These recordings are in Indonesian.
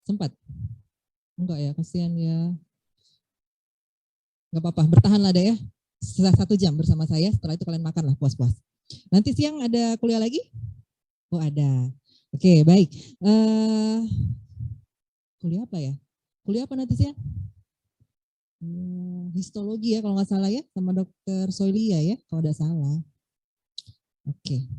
Sempat? Enggak ya, kasihan ya. Enggak apa-apa, bertahanlah deh ya. Setelah 1 jam bersama saya, setelah itu kalian makan lah puas-puas. Nanti siang ada kuliah lagi? Oh ada. Oke, baik. Kuliah apa ya? Kuliah apa nanti siang? Histologi ya kalau nggak salah ya, sama dokter Soilia ya, kalau nggak salah. Oke.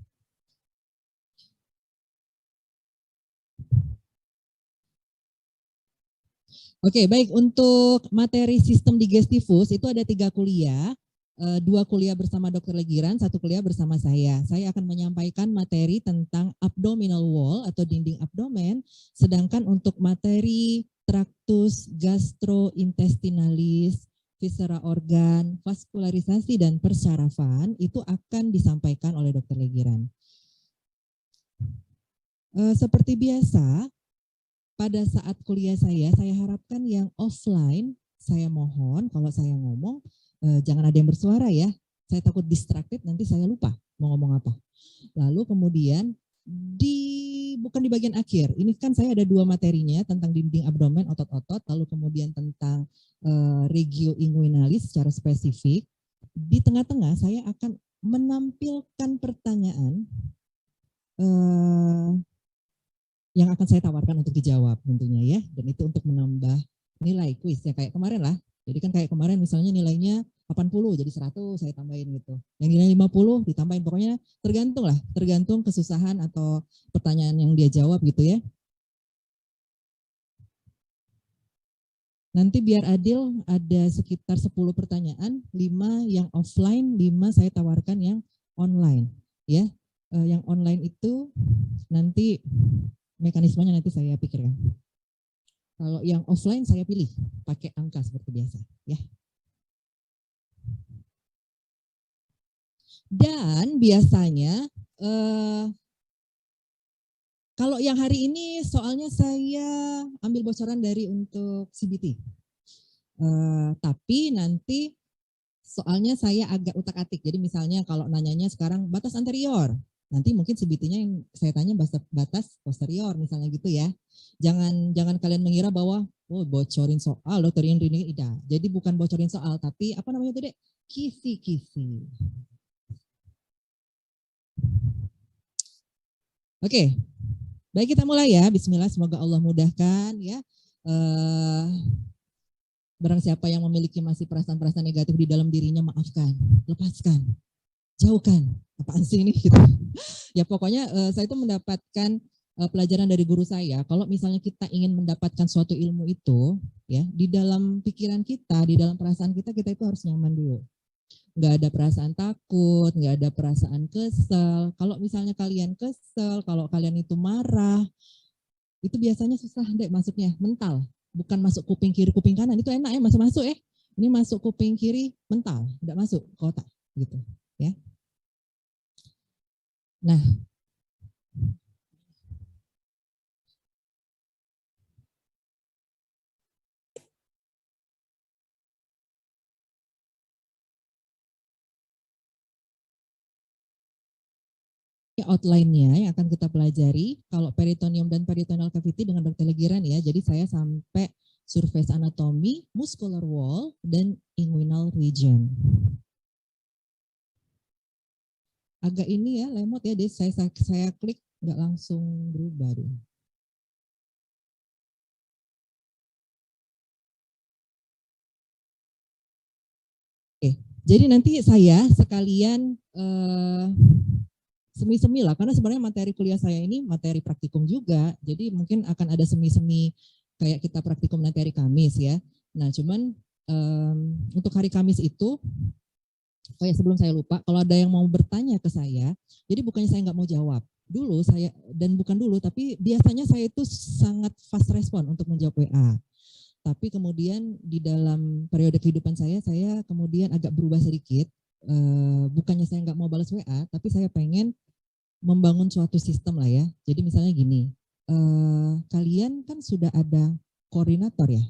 Oke, baik. Untuk materi sistem digestivus itu ada 3 kuliah. 2 kuliah bersama Dokter Legiran, 1 kuliah bersama saya. Saya akan menyampaikan materi tentang abdominal wall atau dinding abdomen, sedangkan untuk materi traktus gastrointestinalis, viscera organ, vaskularisasi dan persarafan itu akan disampaikan oleh Dokter Legiran. Seperti biasa, pada saat kuliah saya harapkan yang offline, saya mohon kalau saya ngomong, jangan ada yang bersuara ya. Saya takut distracted, nanti saya lupa mau ngomong apa. Lalu kemudian, bukan di bagian akhir, ini kan saya ada 2 materinya, tentang dinding abdomen, otot-otot, lalu kemudian tentang regio inguinalis secara spesifik. Di tengah-tengah saya akan menampilkan pertanyaan yang akan saya tawarkan untuk dijawab tentunya ya, dan itu untuk menambah nilai kuis ya kayak kemarin lah. Jadi kan kayak kemarin misalnya nilainya 80 jadi 100 saya tambahin gitu. Yang nilai 50 ditambahin, pokoknya tergantung lah, tergantung kesusahan atau pertanyaan yang dia jawab gitu ya. Nanti biar adil ada sekitar 10 pertanyaan, 5 yang offline, 5 saya tawarkan yang online ya. Yang online itu nanti mekanismenya nanti saya pikirkan. Kalau yang offline saya pilih pakai angka seperti biasa ya. Dan biasanya kalau yang hari ini soalnya saya ambil bocoran dari untuk CBT. Tapi nanti soalnya saya agak utak-atik. Jadi misalnya kalau nanyanya sekarang batas anterior, nanti mungkin CBT-nya yang saya tanya batas posterior misalnya gitu ya. Jangan kalian mengira bahwa bocorin soal dokter Indri ini tidak. Jadi bukan bocorin soal, tapi apa namanya tadi? Kisi-kisi. Oke, baik kita mulai ya. Bismillah, semoga Allah mudahkan ya. Barang siapa yang memiliki masih perasaan-perasaan negatif di dalam dirinya, maafkan, lepaskan, jauhkan. Apaan sih ini gitu. Ya pokoknya saya itu mendapatkan pelajaran dari guru saya. Kalau misalnya kita ingin mendapatkan suatu ilmu itu, ya di dalam pikiran kita, di dalam perasaan kita itu harus nyaman dulu. Nggak ada perasaan takut, nggak ada perasaan kesel. Kalau misalnya kalian kesel, kalau kalian itu marah, itu biasanya susah deh masuknya, mental. Bukan masuk kuping kiri, kuping kanan, itu enak ya masuk-masuk ya. Ini masuk kuping kiri, mental, tidak masuk ke otak gitu ya. Nah, outline-nya yang akan kita pelajari kalau peritoneum dan peritoneal cavity dengan Dr. Legiran ya. Jadi saya sampai surface anatomy, muscular wall, dan inguinal region. Agak ini ya, lemot ya, jadi saya klik nggak langsung berubah deh. Oke, jadi nanti saya sekalian semi-semi lah, karena sebenarnya materi kuliah saya ini materi praktikum juga, jadi mungkin akan ada semi-semi kayak kita praktikum nanti hari Kamis ya. Nah cuman untuk hari Kamis itu, oh ya sebelum saya lupa, kalau ada yang mau bertanya ke saya, jadi bukannya saya nggak mau jawab. Dulu saya, dan bukan dulu, tapi biasanya saya itu sangat fast respon untuk menjawab WA. Tapi kemudian di dalam periode kehidupan saya kemudian agak berubah sedikit. Bukannya saya nggak mau balas WA, tapi saya pengen membangun suatu sistem lah ya. Jadi misalnya gini, kalian kan sudah ada koordinator ya,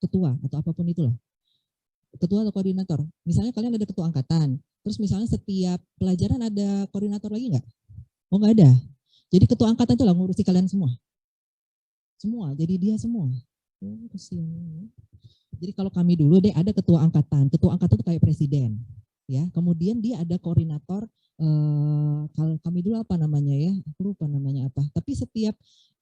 ketua atau apapun itulah. Ketua atau koordinator. Misalnya kalian ada ketua angkatan, terus misalnya setiap pelajaran ada koordinator lagi nggak? Oh nggak ada. Jadi ketua angkatan itu lah ngurusi kalian semua. semua, jadi dia semua. Jadi kalau kami dulu deh ada ketua angkatan itu kayak presiden, ya. Kemudian dia ada koordinator. Kalau kami dulu apa namanya ya? Aku lupa namanya apa. Tapi setiap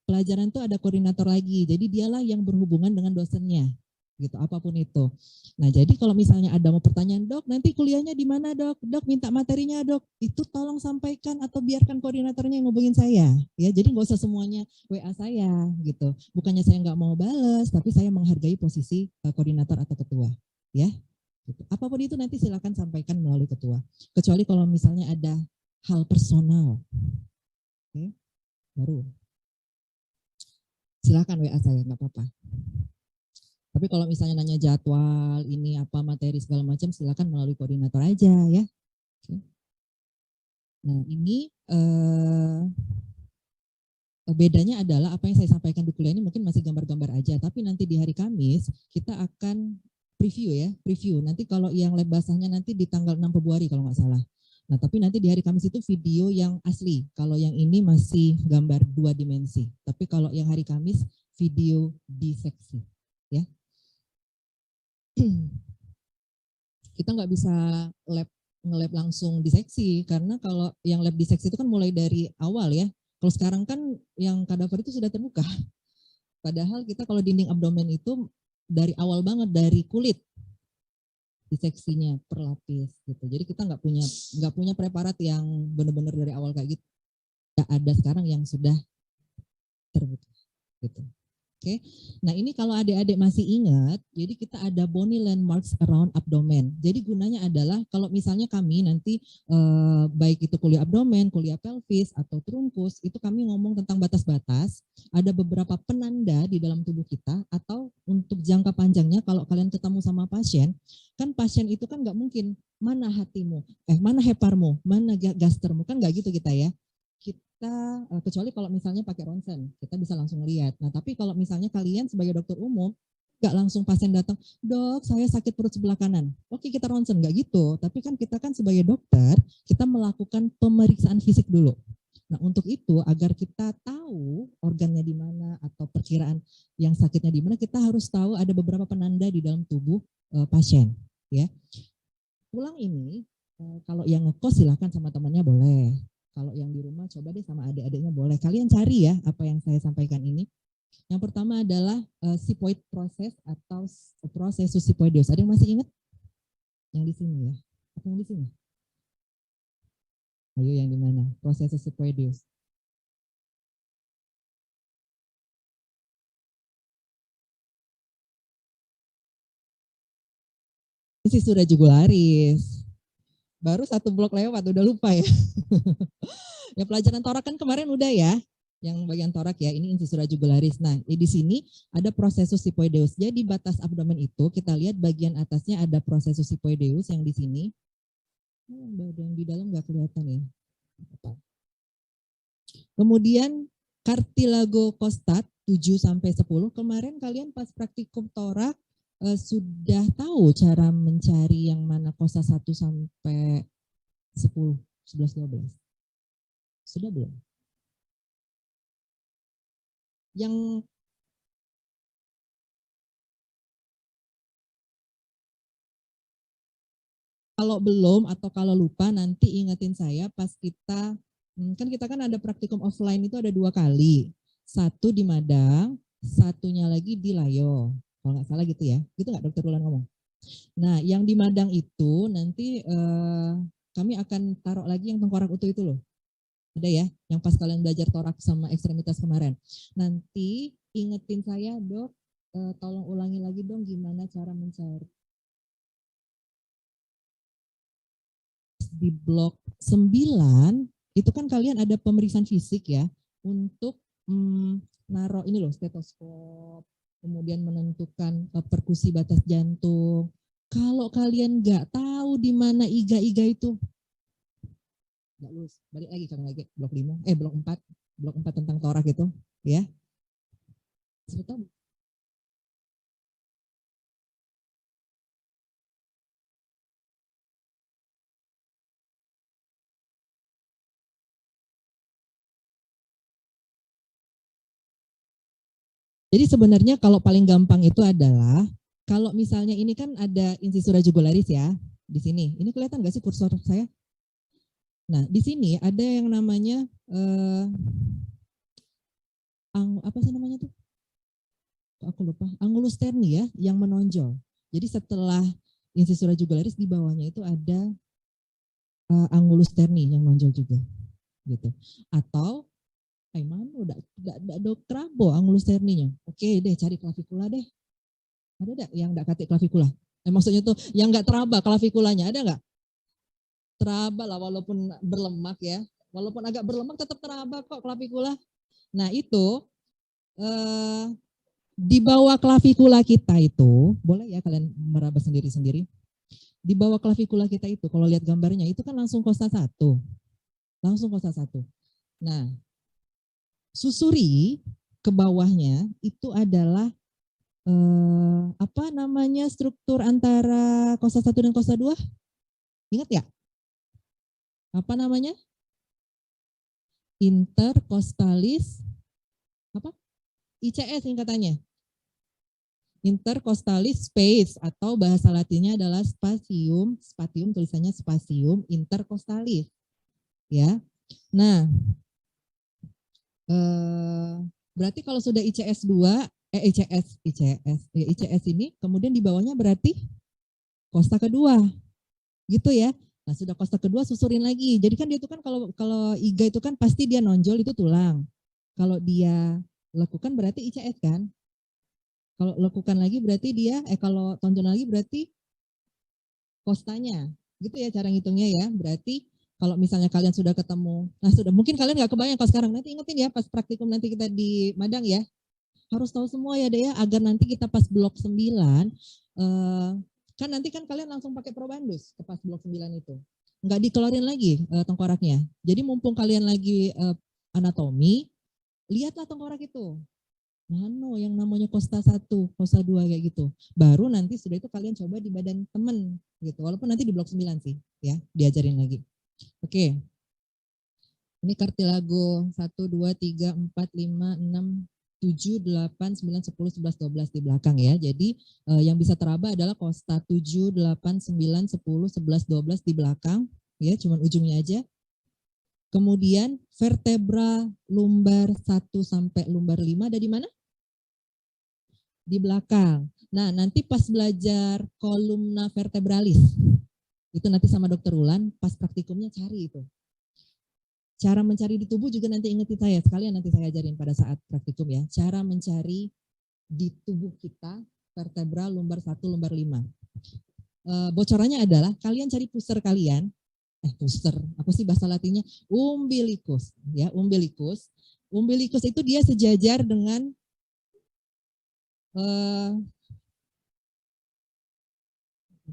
pelajaran tuh ada koordinator lagi. Jadi dialah yang berhubungan dengan dosennya, gitu. Apapun itu. Nah, jadi kalau misalnya ada mau pertanyaan, dok, nanti kuliahnya di mana dok? Dok, minta materinya dok. Itu tolong sampaikan atau biarkan koordinatornya yang ngubungin saya. Ya, jadi nggak usah semuanya WA saya, gitu. Bukannya saya nggak mau balas, tapi saya menghargai posisi koordinator atau ketua. Ya, gitu. Apapun itu nanti silakan sampaikan melalui ketua. Kecuali kalau misalnya ada hal personal, oke, baru silakan WA saya, nggak apa-apa. Tapi kalau misalnya nanya jadwal, ini apa materi segala macam, silakan melalui koordinator aja ya. Oke. Nah ini bedanya adalah apa yang saya sampaikan di kuliah ini mungkin masih gambar-gambar aja, tapi nanti di hari Kamis kita akan preview ya, preview. Nanti kalau yang lab basahnya nanti di tanggal 6 Februari kalau nggak salah. Nah tapi nanti di hari Kamis itu video yang asli. Kalau yang ini masih gambar 2 dimensi. Tapi kalau yang hari Kamis video di seksi ya. Kita nggak bisa nge-lab langsung di seksi karena kalau yang lab di seksi itu kan mulai dari awal ya. Kalau sekarang kan yang kadaver itu sudah terbuka. Padahal kita kalau dinding abdomen itu dari awal banget dari kulit diseksinya per lapis gitu. Jadi kita nggak punya preparat yang benar-benar dari awal kayak gitu. Nggak ada sekarang yang sudah terbuka gitu. Oke, nah ini kalau adik-adik masih ingat, jadi kita ada bony landmarks around abdomen. Jadi gunanya adalah kalau misalnya kami nanti baik itu kuliah abdomen, kuliah pelvis atau trunkus, itu kami ngomong tentang batas-batas. Ada beberapa penanda di dalam tubuh kita atau untuk jangka panjangnya kalau kalian ketemu sama pasien, kan pasien itu kan nggak mungkin mana hatimu, mana heparmu, mana gastermu, kan nggak gitu kita ya. Kita kecuali kalau misalnya pakai ronsen, kita bisa langsung lihat. Nah, tapi kalau misalnya kalian sebagai dokter umum nggak langsung pasien datang, dok saya sakit perut sebelah kanan. Oke kita ronsen, nggak gitu. Tapi kan kita kan sebagai dokter, kita melakukan pemeriksaan fisik dulu. Nah untuk itu agar kita tahu organnya di mana atau perkiraan yang sakitnya di mana, kita harus tahu ada beberapa penanda di dalam tubuh pasien. Ya, pulang ini kalau yang ngekos silahkan sama temannya boleh. Kalau yang di rumah coba deh sama adik-adiknya boleh. Kalian cari ya apa yang saya sampaikan ini. Yang pertama adalah sipoid proses atau proses sipoideus. Ada yang masih ingat? Yang di sini ya? Apa yang di sini? Ayo yang di mana? Proses sipoideus. Ini sudah jugularis. Baru 1 blok lewat, udah lupa ya. Ya pelajaran torak kan kemarin udah ya. Yang bagian torak ya, ini incisura jugularis. Nah, di sini ada prosesus sipoideus. Jadi batas abdomen itu kita lihat bagian atasnya ada prosesus sipoideus yang di sini. Yang di dalam nggak kelihatan ya. Kemudian cartilago costat 7 sampai 10. Kemarin kalian pas praktikum torak sudah tahu cara mencari yang mana kosta 1 sampai 10, 11, 12. Sudah belum? Yang kalau belum atau kalau lupa nanti ingetin saya pas kita kan ada praktikum offline itu ada 2 kali. Satu di Madang, satunya lagi di Layo. Kalau nggak salah gitu ya. Gitu nggak dokter Ulan ngomong? Nah, yang di Madang itu nanti kami akan taruh lagi yang tengkorak utuh itu loh. Ada ya, yang pas kalian belajar torak sama ekstremitas kemarin. Nanti ingetin saya, dok, tolong ulangi lagi dong gimana cara mencari. Di blok 9, itu kan kalian ada pemeriksaan fisik ya, untuk naruh ini loh, stetoskop, kemudian menentukan perkusi batas jantung. Kalau kalian nggak tahu di mana iga-iga itu, nggak lulus. Balik lagi kan lagi blok 5, blok 4 tentang torak itu, ya. Sebetulnya Jadi sebenarnya kalau paling gampang itu adalah kalau misalnya ini kan ada incisura jugularis ya di sini. Ini kelihatan nggak sih kursor saya? Nah di sini ada yang namanya apa sih namanya tuh? Aku lupa. Angulus terni ya yang menonjol. Jadi setelah incisura jugularis di bawahnya itu ada angulus terni yang menonjol juga, gitu. Atau mana udah krabo angulus terninya. Oke deh, cari klavikula deh. Ada enggak yang enggak katik klavikula? Maksudnya tuh yang enggak teraba klavikulanya, ada enggak? Teraba lah walaupun berlemak ya. Walaupun agak berlemak tetap teraba kok klavikula. Nah itu di bawah klavikula kita itu, boleh ya kalian meraba sendiri-sendiri. Di bawah klavikula kita itu, kalau lihat gambarnya itu kan langsung kosta 1. Langsung kosta 1. Nah, susuri ke bawahnya itu adalah apa namanya struktur antara kosta 1 dan kosta 2? Ingat ya? Apa namanya? Intercostalis apa? ICS singkatannya. Intercostalis space atau bahasa latinnya adalah spatium tulisannya spatium intercostalis. Ya. Nah, berarti kalau sudah ICS 2, ICS ini kemudian di bawahnya berarti kosta kedua. Gitu ya. Nah, sudah kosta kedua susurin lagi. Jadi kan dia itu kan kalau IGA itu kan pasti dia nonjol itu tulang. Kalau dia lekukan berarti ICS kan? Kalau lekukan lagi berarti dia kalau tonjol lagi berarti kostanya. Gitu ya cara ngitungnya ya. Berarti kalau misalnya kalian sudah ketemu, nah sudah mungkin kalian nggak kebayang kalau sekarang, nanti ingetin ya pas praktikum nanti kita di Madang ya. Harus tahu semua ya deh ya, agar nanti kita pas blok 9, kan nanti kan kalian langsung pakai probandus ke pas blok 9 itu. Nggak dikeluarin lagi tengkoraknya. Jadi mumpung kalian lagi anatomi, lihatlah tengkorak itu. Mana yang namanya kosta 1, kosta 2 kayak gitu. Baru nanti sudah itu kalian coba di badan temen gitu. Walaupun nanti di blok 9 sih ya, diajarin lagi. Oke. Ini kartilago 1 2 3 4 5 6 7 8 9 10 11 12 di belakang ya. Jadi yang bisa teraba adalah kosta 7 8 9 10 11 12 di belakang ya, cuman ujungnya aja. Kemudian vertebra lumbar 1 sampai lumbar 5 ada di mana? Di belakang. Nah, nanti pas belajar kolumna vertebralis, itu nanti sama dokter Ulan, pas praktikumnya cari itu. Cara mencari di tubuh juga nanti ingetin saya, sekalian nanti saya ajarin pada saat praktikum ya. Cara mencari di tubuh kita, vertebra lumbar 1, lumbar 5. Bocorannya adalah kalian cari pusar kalian, pusar, apa sih bahasa latinnya? Umbilicus, ya, umbilicus. Umbilicus itu dia sejajar dengan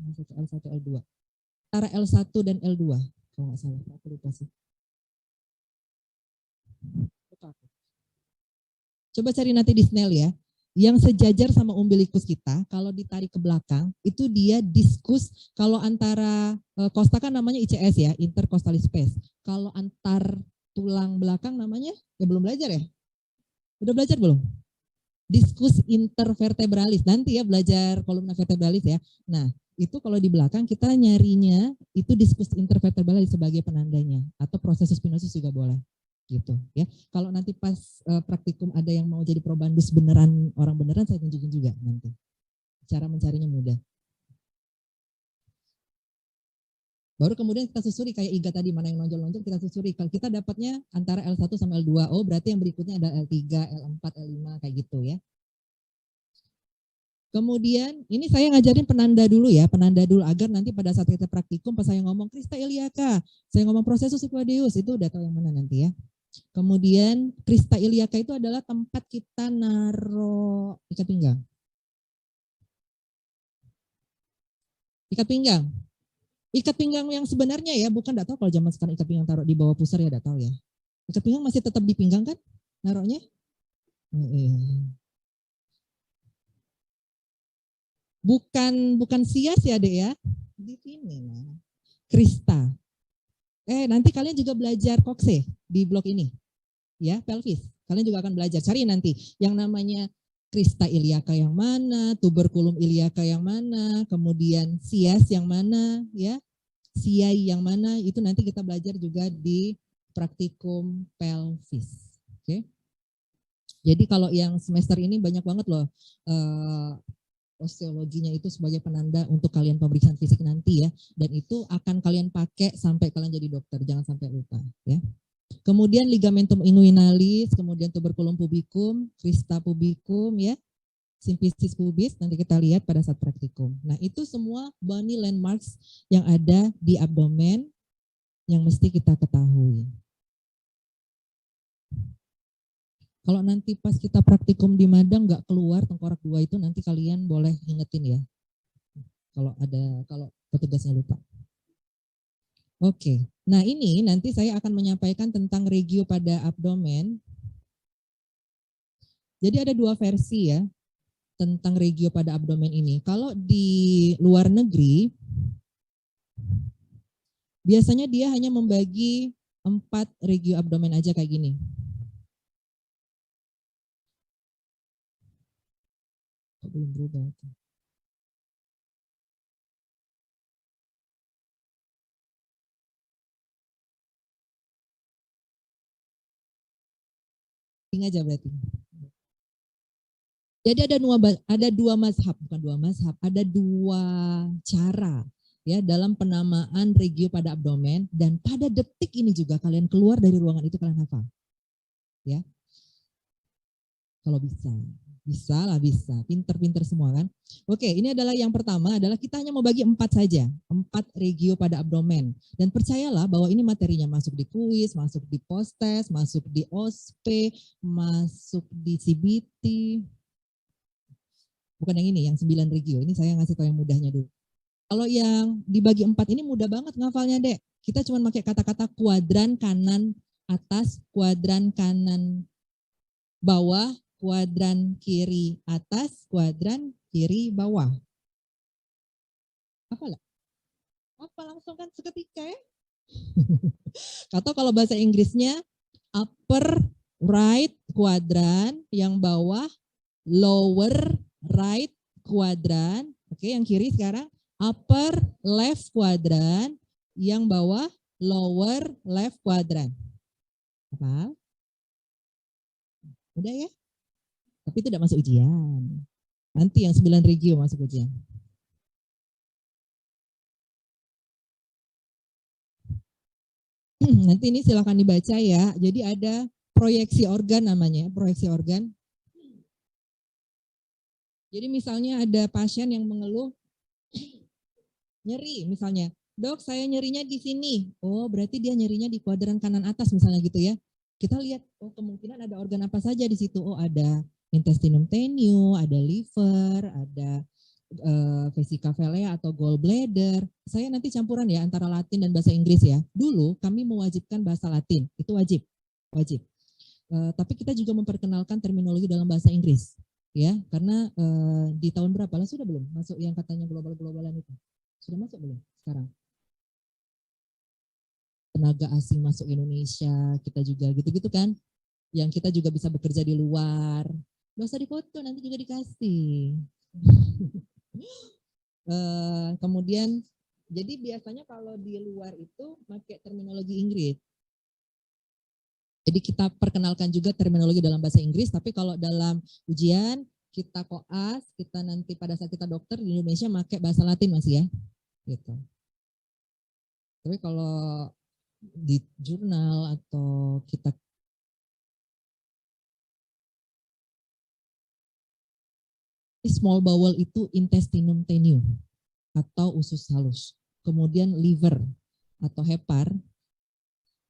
L1, L2. Antara L1 dan L2, kalau nggak salah, aku lupa sih. Coba cari nanti di Snell ya. Yang sejajar sama umbilicus kita, kalau ditarik ke belakang, itu dia diskus. Kalau antara kosta kan namanya ICS ya, intercostalis space. Kalau antar tulang belakang namanya, ya belum belajar ya? Udah belajar belum? Diskus intervertebralis. Nanti ya belajar kolumna vertebralis ya. Nah, itu kalau di belakang kita nyarinya itu diskus intervertebralis sebagai penandanya. Atau proses spinosus juga boleh. Gitu ya. Kalau nanti pas praktikum ada yang mau jadi probandus beneran, orang beneran, saya tunjukin juga nanti. Cara mencarinya mudah. Baru kemudian kita susuri kayak IGA tadi, mana yang nonjol-nonjol kita susuri. Kalau kita dapatnya antara L1 sama L2, oh berarti yang berikutnya ada L3, L4, L5 kayak gitu ya. Kemudian ini saya ngajarin penanda dulu ya, penanda dulu agar nanti pada saat kita praktikum pas saya ngomong Crista iliaca, saya ngomong processus equadeus, itu udah tahu yang mana nanti ya. Kemudian Crista iliaca itu adalah tempat kita naruh ikat pinggang. Ikat pinggang. Ikat pinggang yang sebenarnya ya, bukan enggak tahu kalau zaman sekarang ikat pinggang taruh di bawah pusar ya enggak tahu ya. Ikat pinggang masih tetap di pinggang kan? Naruhnya? Bukan sias ya, Dek ya. Di sini nah. Crista. Nanti kalian juga belajar kokse di blok ini. Ya, pelvis. Kalian juga akan belajar. Cari nanti yang namanya Crista iliaca yang mana, tuberculum iliaca yang mana, kemudian sias yang mana, ya, siai yang mana, itu nanti kita belajar juga di praktikum pelvis. Oke. Jadi kalau yang semester ini banyak banget loh osteologinya itu sebagai penanda untuk kalian pemeriksaan fisik nanti ya, dan itu akan kalian pakai sampai kalian jadi dokter, jangan sampai lupa ya. Kemudian ligamentum inguinalis, kemudian tuberculum pubicum, crista pubicum ya, symphysis pubis, nanti kita lihat pada saat praktikum. Nah, itu semua bony landmarks yang ada di abdomen yang mesti kita ketahui. Kalau nanti pas kita praktikum di Madang nggak keluar tengkorak 2 itu, nanti kalian boleh ingetin ya. Kalau petugasnya lupa. Oke, nah ini nanti saya akan menyampaikan tentang regio pada abdomen. Jadi ada 2 versi ya tentang regio pada abdomen ini. Kalau di luar negeri, biasanya dia hanya membagi 4 regio abdomen aja kayak gini. Belum berubah. Ini aja berarti. Jadi ada 2 mazhab, bukan 2 mazhab, ada 2 cara ya dalam penamaan regio pada abdomen, dan pada detik ini juga kalian keluar dari ruangan itu kalian hafal. Ya. Kalau bisa lah, bisa. Pinter-pinter semua kan. Oke, ini adalah yang pertama, adalah kita hanya mau bagi 4 saja. 4 regio pada abdomen. Dan percayalah bahwa ini materinya masuk di kuis, masuk di post-test, masuk di OSP, masuk di CBT. Bukan yang ini, yang 9 regio. Ini saya ngasih tahu yang mudahnya dulu. Kalau yang dibagi 4 ini mudah banget ngafalnya, Dek. Kita cuma pakai kata-kata kuadran kanan atas, kuadran kanan bawah, kuadran kiri atas, kuadran kiri bawah. Apa lah? Apa langsung kan seketika ya? Atau kalau bahasa Inggrisnya upper right kuadran, yang bawah lower right kuadran. Oke, yang kiri sekarang upper left kuadran, yang bawah lower left kuadran. Apa? Udah ya? Tapi tidak masuk ujian. Nanti yang 9 regio masuk ujian. Nanti ini silakan dibaca ya. Jadi ada proyeksi organ namanya, proyeksi organ. Jadi misalnya ada pasien yang mengeluh nyeri misalnya, dok saya nyerinya di sini. Oh berarti dia nyerinya di kuadran kanan atas misalnya gitu ya. Kita lihat, oh kemungkinan ada organ apa saja di situ. Oh ada intestinum tenue, ada liver, ada vesica velea atau gallbladder. Saya nanti campuran ya antara Latin dan bahasa Inggris ya. Dulu kami mewajibkan bahasa Latin, itu wajib. Tapi kita juga memperkenalkan terminologi dalam bahasa Inggris ya, karena di tahun berapa lah sudah belum masuk yang katanya global-globalan itu? Sudah masuk belum sekarang? Tenaga asing masuk Indonesia, kita juga gitu-gitu kan. Yang kita juga bisa bekerja di luar. Gak usah dipoto, nanti juga dikasih. Kemudian, jadi biasanya kalau di luar itu pakai terminologi Inggris. Jadi kita perkenalkan juga terminologi dalam bahasa Inggris, tapi kalau dalam ujian kita koas, kita nanti pada saat kita dokter di Indonesia pakai bahasa Latin masih ya. Gitu. Tapi kalau di jurnal atau kita small bowel itu intestinum tenue atau usus halus. Kemudian liver atau hepar,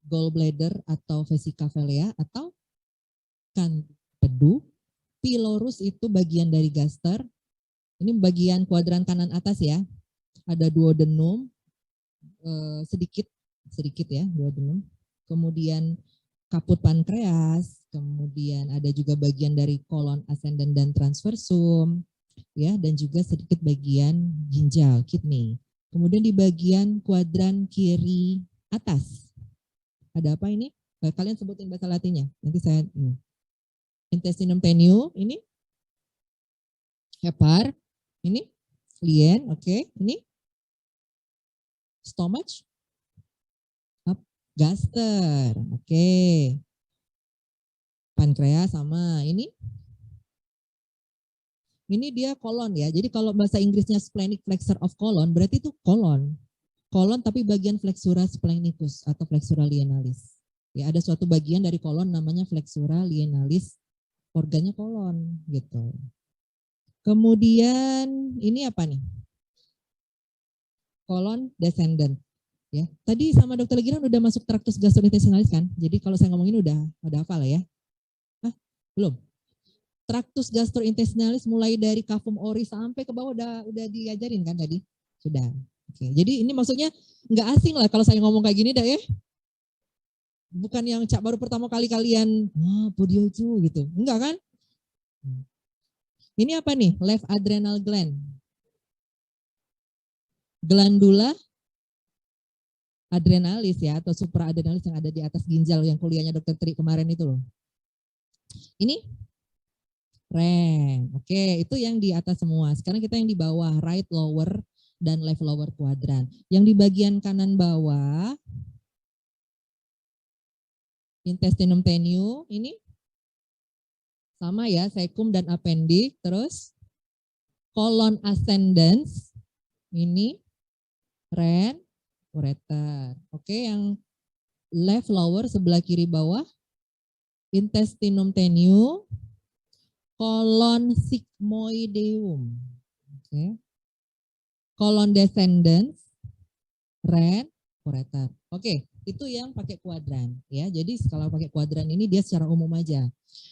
gallbladder atau vesica velea atau empedu, pylorus itu bagian dari gaster. Ini bagian kuadran kanan atas ya. Ada duodenum, sedikit ya duodenum. Kemudian kaput pankreas, kemudian ada juga bagian dari kolon ascendent dan transversum, ya, dan juga sedikit bagian ginjal, kidney. Kemudian di bagian kuadran kiri atas, ada apa ini? Kalian sebutin bahasa Latinnya. Nanti saya ini. Intestinum tenue ini Hepar, ini lien, oke. Ini stomach, gaster, oke. Pankreas sama ini dia kolon ya. Jadi kalau bahasa Inggrisnya splenic flexure of colon, berarti itu kolon. Kolon tapi bagian flexura splenicus atau flexura lienalis. Ya, ada suatu bagian dari kolon namanya flexura lienalis, organnya kolon gitu. Kemudian ini apa nih? Kolon descendant. Ya, tadi sama Dokter Legiran udah masuk traktus gastrointestinalis kan? Jadi kalau saya ngomongin udah hafal ya? Hah? Belum? Traktus gastrointestinalis mulai dari cavum oris sampai ke bawah udah diajarin kan tadi? Sudah. Oke, jadi ini maksudnya nggak asing lah kalau saya ngomong kayak gini dah ya. Bukan yang cak baru pertama kali kalian, podio itu gitu. Enggak kan? Ini apa nih? Left adrenal gland. Glandula adrenalis ya, atau supraadrenalis yang ada di atas ginjal yang kuliahnya Dokter Tri kemarin itu loh. Ini REM. Oke, itu yang di atas semua. Sekarang kita yang di bawah, right lower dan left lower quadrant. Yang di bagian kanan bawah, intestinum tenue, ini sama ya, cecum dan appendix. Terus colon ascendens, ini ren, ureter. Oke, yang left lower sebelah kiri bawah, intestinum tenue, colon sigmoideum. Oke. Colon descendens, ren, ureter. Oke, itu yang pakai kuadran ya. Jadi kalau pakai kuadran ini dia secara umum aja.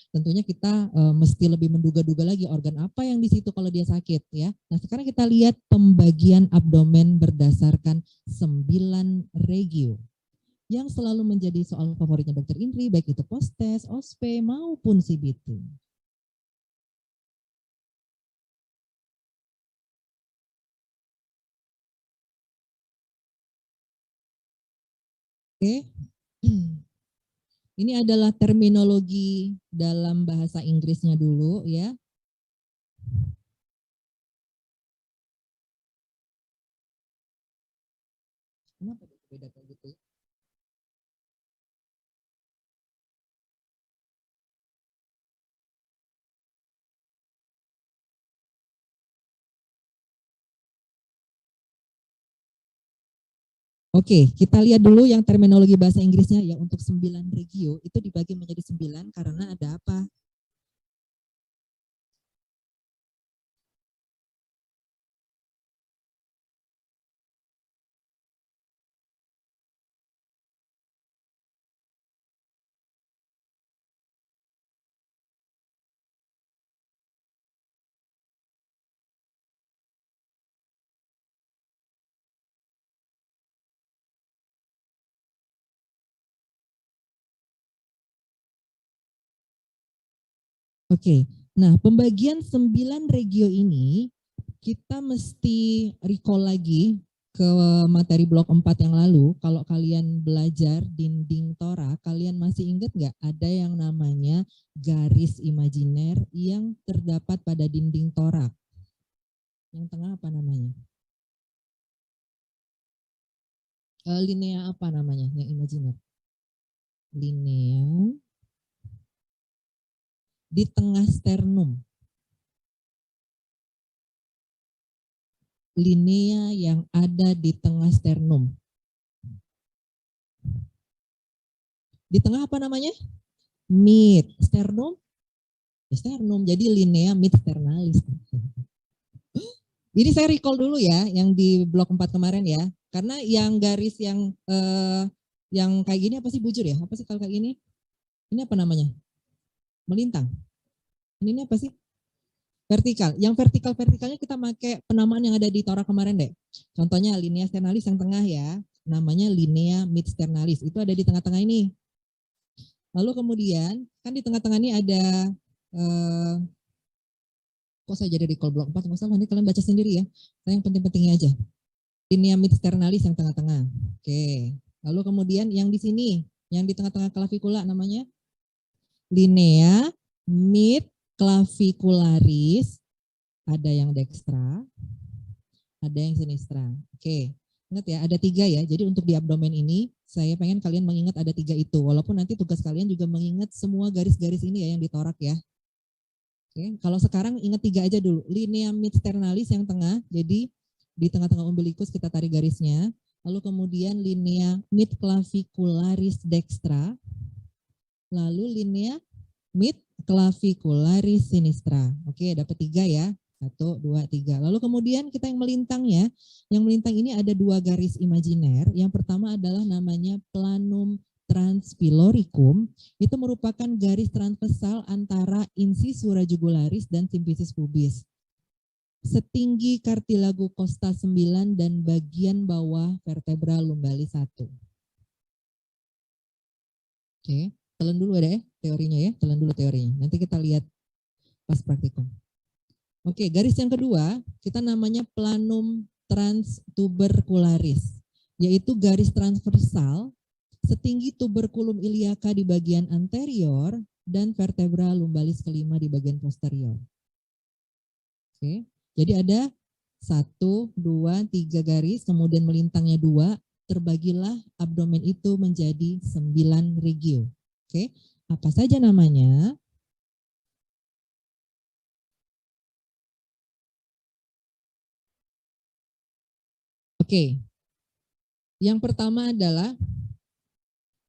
Tentunya kita mesti lebih menduga-duga lagi organ apa yang di situ kalau dia sakit ya. Nah, sekarang kita lihat pembagian abdomen berdasarkan 9 regio yang selalu menjadi soal favoritnya Dokter Indri, baik itu post-test, OSPE maupun CBT. Oke. Ini adalah terminologi dalam bahasa Inggrisnya dulu ya. Kenapa beda kayak gitu? Oke, kita lihat dulu yang terminologi bahasa Inggrisnya ya. Untuk 9 regio itu dibagi menjadi 9 karena ada apa? Oke, nah pembagian 9 regio ini kita mesti recall lagi ke materi blok 4 yang lalu. Kalau kalian belajar dinding torak, kalian masih ingat nggak ada yang namanya garis imajiner yang terdapat pada dinding torak? Yang tengah apa namanya? Linea apa namanya yang imajiner? Linea di tengah sternum. Linea yang ada di tengah sternum. Di tengah apa namanya? Mid. Sternum? Sternum. Jadi linea mid sternalis. Jadi saya recall dulu ya yang di blok 4 kemarin ya. Karena yang garis yang kayak gini apa sih, bujur ya? Apa sih kalau kayak gini? Ini apa namanya? Melintang. Ini apa sih? Vertikal. Yang vertikalnya kita pakai penamaan yang ada di torak kemarin deh. Contohnya linea sternalis yang tengah ya. Namanya linea mid sternalis. Itu ada di tengah-tengah ini. Lalu kemudian kan di tengah-tengah ini ada kok saya jadi recall blok 4, masalah nanti kalian baca sendiri ya. Saya yang penting-pentingnya aja. Linea mid sternalis yang tengah-tengah. Oke. Lalu kemudian yang di sini, yang di tengah-tengah klavikula namanya linea mid clavicularis ada yang dextra, ada yang sinistra. Oke, ingat ya, ada 3 ya. Jadi untuk di abdomen ini, saya pengen kalian mengingat ada 3 itu. Walaupun nanti tugas kalian juga mengingat semua garis-garis ini ya yang ditorak ya. Oke, kalau sekarang ingat 3 aja dulu. Linea mid sternalis yang tengah, jadi di tengah-tengah umbilicus kita tarik garisnya. Lalu kemudian linea mid clavicularis dextra. Lalu linea mid clavicularis sinistra. Oke, dapat 3 ya. 1, 2, 3. Lalu kemudian kita yang melintangnya. Yang melintang ini ada 2 garis imajiner. Yang pertama adalah namanya planum transpiloricum. Itu merupakan garis transversal antara incisura jugularis dan simfisis pubis. Setinggi kartilago costa 9 dan bagian bawah vertebra lumbalis 1. Oke. Telan dulu ada ya teorinya ya, telan dulu teorinya. Nanti kita lihat pas praktikum. Oke, garis yang kedua kita namanya planum transtubercularis, yaitu garis transversal setinggi tuberculum iliaca di bagian anterior dan vertebra lumbalis kelima di bagian posterior. Oke, jadi ada 1, 2, 3 garis, kemudian melintangnya 2, terbagilah abdomen itu menjadi 9 regio. Oke, apa saja namanya? Oke, yang pertama adalah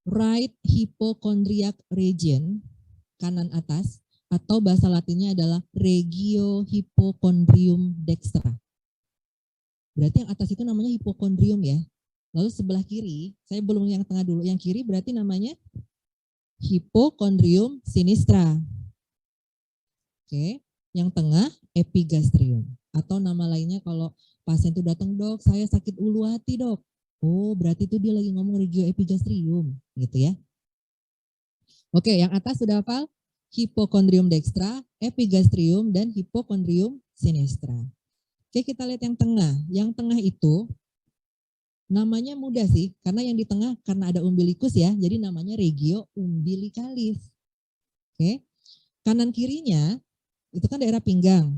right hypochondriac region, kanan atas, atau bahasa latinnya adalah regio hypochondrium dextra. Berarti yang atas itu namanya hypochondrium ya. Lalu sebelah kiri, saya belum yang tengah dulu, yang kiri berarti namanya hypochondrium sinistra. Oke, yang tengah epigastrium. Atau nama lainnya kalau pasien itu datang, dok, saya sakit ulu hati dok. Oh, berarti itu dia lagi ngomong regio epigastrium, gitu ya. Oke, yang atas sudah hafal? Hypochondrium dextra, epigastrium, dan hypochondrium sinistra. Oke, kita lihat yang tengah. Yang tengah itu namanya mudah sih, karena yang di tengah karena ada umbilikus ya, jadi namanya regio umbilicalis. Oke, kanan kirinya itu kan daerah pinggang.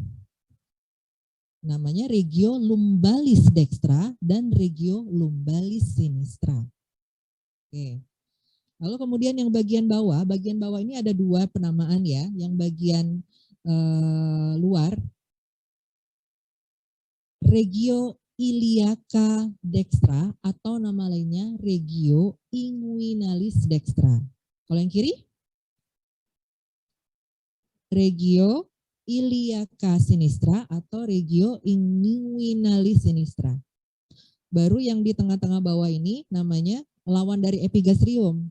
Namanya regio lumbalis dextra dan regio lumbalis sinistra. Oke. Lalu kemudian yang bagian bawah ini ada 2 penamaan ya. Yang bagian luar, regio iliaca dextra atau nama lainnya regio inguinalis dextra. Kalau yang kiri, regio iliaca sinistra atau regio inguinalis sinistra. Baru yang di tengah-tengah bawah ini namanya lawan dari epigastrium,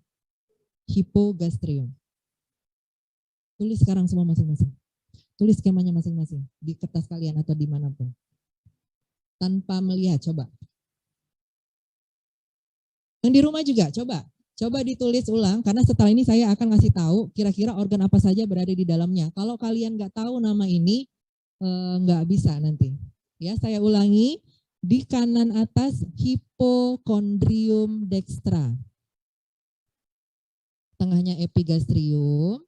hipogastrium. Tulis sekarang semua masing-masing. Tulis skemanya masing-masing di kertas kalian atau dimanapun. Tanpa melihat, coba. Yang di rumah juga, coba ditulis ulang, karena setelah ini saya akan ngasih tahu kira-kira organ apa saja berada di dalamnya. Kalau kalian nggak tahu nama ini, nggak bisa nanti. Ya, saya ulangi, di kanan atas hypochondrium dextra. Tengahnya epigastrium,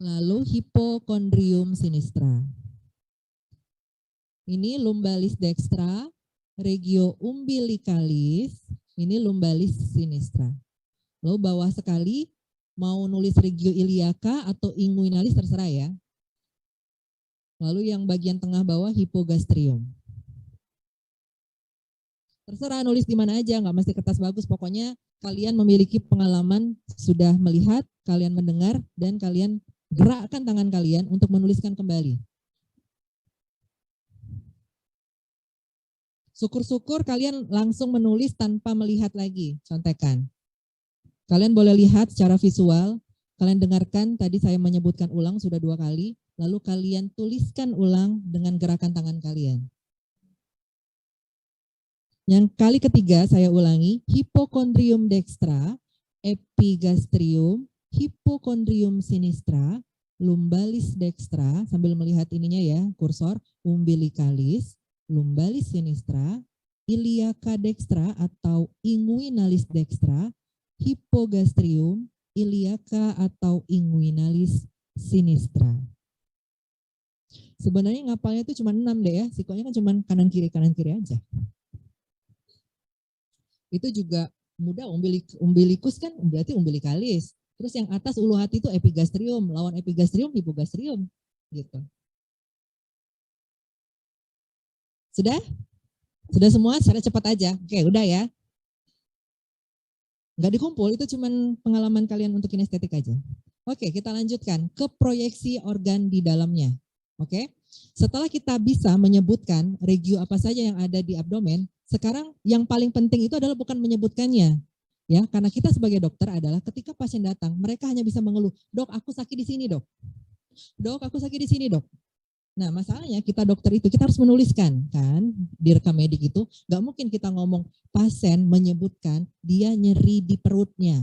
lalu hypochondrium sinistra. Ini lumbalis dextra, regio umbilicalis, ini lumbalis sinistra. Lalu bawah sekali, mau nulis regio iliaca atau inguinalis terserah ya. Lalu yang bagian tengah bawah hipogastrium. Terserah nulis di mana aja, nggak mesti kertas bagus. Pokoknya kalian memiliki pengalaman, sudah melihat, kalian mendengar, dan kalian gerakkan tangan kalian untuk menuliskan kembali. Syukur-syukur kalian langsung menulis tanpa melihat lagi, contekan. Kalian boleh lihat secara visual, kalian dengarkan, tadi saya menyebutkan ulang sudah 2 kali, lalu kalian tuliskan ulang dengan gerakan tangan kalian. Yang kali ketiga saya ulangi, hypochondrium dextra, epigastrium, hypochondrium sinistra, lumbalis dextra, sambil melihat ininya ya, kursor, umbilicalis, lumbalis sinistra, iliaca dextra atau inguinalis dextra, hipogastrium, iliaca atau inguinalis sinistra. Sebenarnya ngapalnya itu cuma 6 deh ya, sikonya kan cuma kanan kiri aja. Itu juga mudah, umbilikus kan berarti umbilikalis. Terus yang atas ulu hati itu epigastrium, lawan epigastrium hipogastrium gitu. Sudah? Sudah semua? Secara cepat aja. Oke, udah ya. Nggak dikumpul, itu cuma pengalaman kalian untuk kinestetik aja. Oke, kita lanjutkan ke proyeksi organ di dalamnya. Oke, setelah kita bisa menyebutkan regio apa saja yang ada di abdomen, sekarang yang paling penting itu adalah bukan menyebutkannya. Ya, karena kita sebagai dokter adalah ketika pasien datang, mereka hanya bisa mengeluh, "Dok, aku sakit di sini, Dok. Dok, aku sakit di sini, Dok." Nah, masalahnya kita dokter itu kita harus menuliskan kan di rekam medik itu, nggak mungkin kita ngomong pasien menyebutkan dia nyeri di perutnya.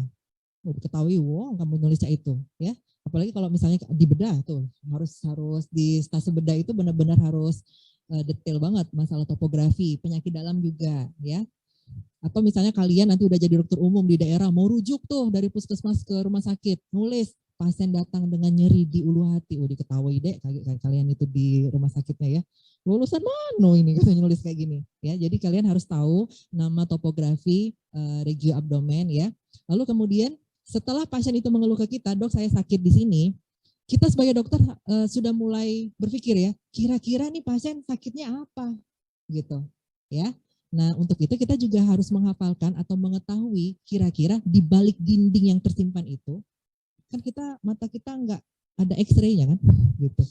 Udah diketahui, wow, kamu nulisnya itu, ya. Apalagi kalau misalnya di bedah tuh harus di stase bedah itu benar-benar harus detail banget masalah topografi, penyakit dalam juga, ya. Atau misalnya kalian nanti udah jadi dokter umum di daerah, mau rujuk tuh dari puskesmas ke rumah sakit, nulis pasien datang dengan nyeri di ulu hati. Oh, diketahui deh kalian itu di rumah sakitnya ya. Lulusan mana ini katanya nulis kayak gini ya. Jadi kalian harus tahu nama topografi regio abdomen ya. Lalu kemudian setelah pasien itu mengeluh ke kita, "Dok, saya sakit di sini." Kita sebagai dokter sudah mulai berpikir ya, kira-kira nih pasien sakitnya apa gitu ya. Nah, untuk itu kita juga harus menghafalkan atau mengetahui kira-kira di balik dinding yang tersimpan itu, kan mata kita nggak ada X-ray-nya kan, gitu.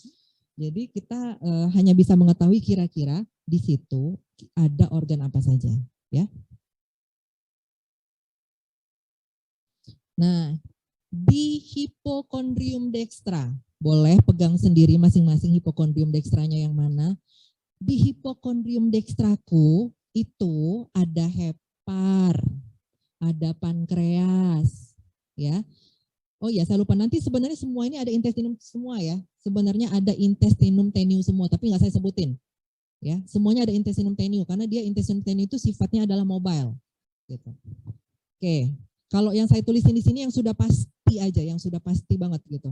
Jadi kita hanya bisa mengetahui kira-kira di situ ada organ apa saja, ya. Nah, di hipokondrium dextra, boleh pegang sendiri masing-masing hipokondrium dextranya yang mana. Di hipokondrium dextraku itu ada hepar, ada pankreas, ya. Oh ya, saya lupa, nanti sebenarnya semua ini ada intestinum semua ya. Sebenarnya ada intestinum tenue semua, tapi nggak saya sebutin. Ya, semuanya ada intestinum tenue karena dia intestinum tenue itu sifatnya adalah mobile. Gitu. Oke, kalau yang saya tulisin di sini yang sudah pasti aja, yang sudah pasti banget gitu.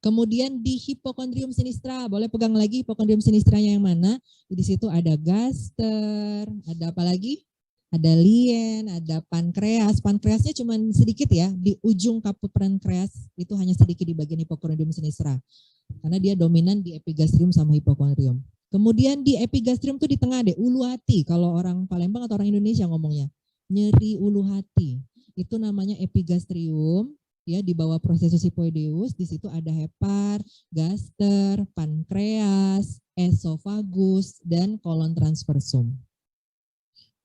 Kemudian di hipokondrium sinistra, boleh pegang lagi hipokondrium sinistranya yang mana? Di situ ada gaster, ada apa lagi? Ada lien, ada pankreas. Pankreasnya cuma sedikit ya, di ujung kaput pankreas itu hanya sedikit di bagian hipokondrium sinistra. Karena dia dominan di epigastrium sama hipokondrium. Kemudian di epigastrium tuh di tengah deh, ulu hati. Kalau orang Palembang atau orang Indonesia ngomongnya, nyeri ulu hati. Itu namanya epigastrium. Ya, di bawah prosesus hipoideus, di situ ada hepar, gaster, pankreas, esofagus, dan kolon transversum.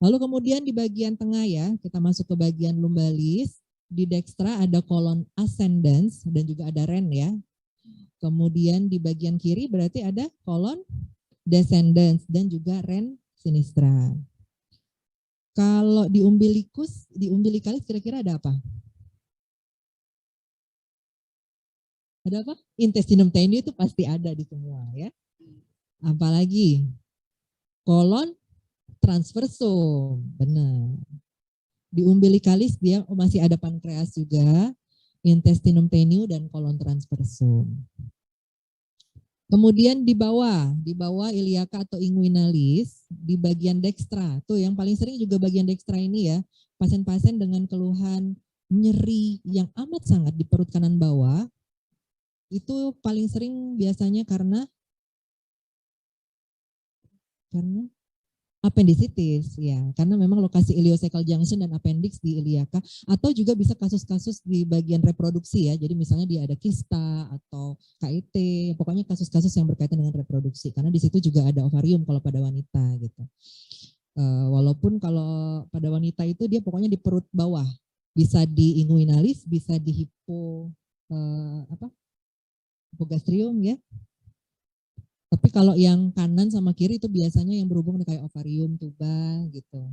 Lalu kemudian di bagian tengah ya, kita masuk ke bagian lumbalis. Di dextra ada kolon ascendens dan juga ada ren ya. Kemudian di bagian kiri berarti ada kolon descendens dan juga ren sinistra. Kalau di umbilikus, di umbilikalis kira-kira ada apa? Ada apa? Intestinum tenue itu pasti ada di semua ya. Apalagi kolon transversum, benar. Di umbilikalis dia masih ada pankreas juga, intestinum tenue dan kolon transversum. Kemudian di bawah iliaka atau inguinalis, di bagian dextra, tuh yang paling sering juga bagian dextra ini ya, pasien-pasien dengan keluhan nyeri yang amat sangat di perut kanan bawah, itu paling sering biasanya karena appendicitis ya, karena memang lokasi ileocecal junction dan appendix di iliaka, atau juga bisa kasus-kasus di bagian reproduksi ya. Jadi misalnya dia ada kista atau KIT, pokoknya kasus-kasus yang berkaitan dengan reproduksi, karena di situ juga ada ovarium kalau pada wanita gitu. Walaupun kalau pada wanita itu dia pokoknya di perut bawah, bisa di inguinalis, bisa di hipogastrium ya. Tapi kalau yang kanan sama kiri itu biasanya yang berhubungan kayak ovarium, tuba gitu.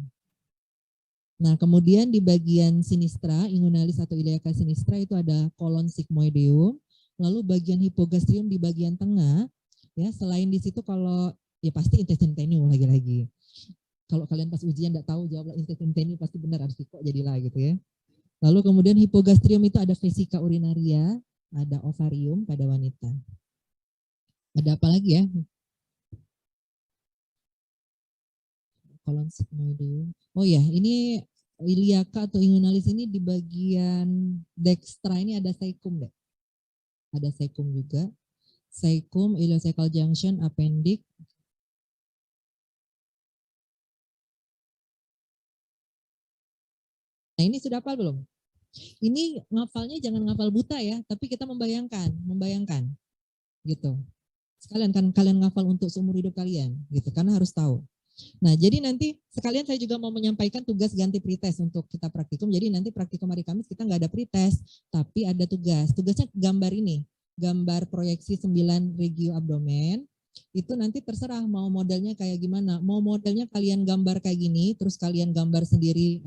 Nah, kemudian di bagian sinistra, inguinalis atau iliaca sinistra itu ada kolon sigmoideum, lalu bagian hipogastrium di bagian tengah. Ya, selain di situ kalau ya pasti intestinum tenue lagi-lagi. Kalau kalian pas ujian enggak tahu jawablah intestinum tenue pasti benar, harus kok jadilah gitu ya. Lalu kemudian hipogastrium itu ada vesica urinaria, ada ovarium pada wanita. Ada apa lagi ya? Kolon sigmoideum. Oh ya, ini iliaka atau inguinalis ini di bagian dextra ini ada cecum deh. Ada cecum juga. Cecum, ileocecal junction, appendix. Nah ini sudah hafal belum? Ini ngafalnya jangan ngafal buta ya, tapi kita membayangkan gitu. Sekalian kan kalian ngafal untuk seumur hidup kalian gitu, karena harus tahu. Nah, jadi nanti sekalian saya juga mau menyampaikan tugas ganti pretest untuk kita praktikum. Jadi nanti praktikum hari Kamis kita nggak ada pretest, tapi ada tugas. Tugasnya gambar ini, gambar proyeksi 9 regio abdomen. Itu nanti terserah mau modelnya kayak gimana. Mau modelnya kalian gambar kayak gini, terus kalian gambar sendiri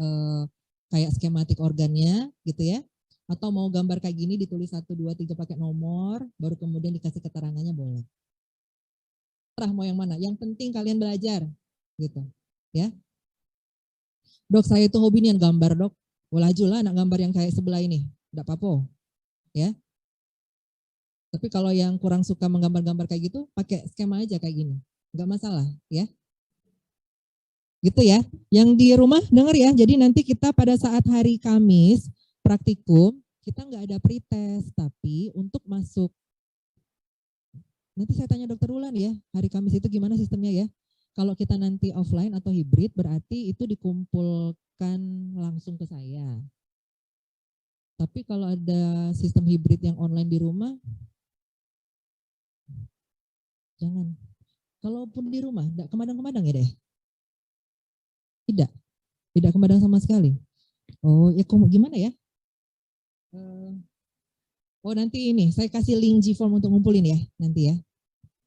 kayak skematik organnya gitu ya. Atau mau gambar kayak gini ditulis 1, 2, 3 pakai nomor, baru kemudian dikasih keterangannya boleh. Terserah mau yang mana. Yang penting kalian belajar gitu ya. Dok, saya itu hobi nih gambar, dok. Laju lah anak gambar yang kayak sebelah ini, enggak apa-apa ya. Tapi kalau yang kurang suka menggambar-gambar kayak gitu, pakai skema aja kayak gini, enggak masalah ya. Gitu ya. Yang di rumah dengar ya. Jadi nanti kita pada saat hari Kamis praktikum, kita enggak ada pretest, tapi untuk masuk, nanti saya tanya dokter Ulan ya, hari Kamis itu gimana sistemnya ya. Kalau kita nanti offline atau hibrid, berarti itu dikumpulkan langsung ke saya. Tapi kalau ada sistem hibrid yang online di rumah, jangan. Kalaupun di rumah, tidak kemadang-kemadang ya deh? Tidak kemadang sama sekali. Oh, ya gimana ya? Oh nanti ini, saya kasih link G-Form untuk ngumpulin ya, nanti ya.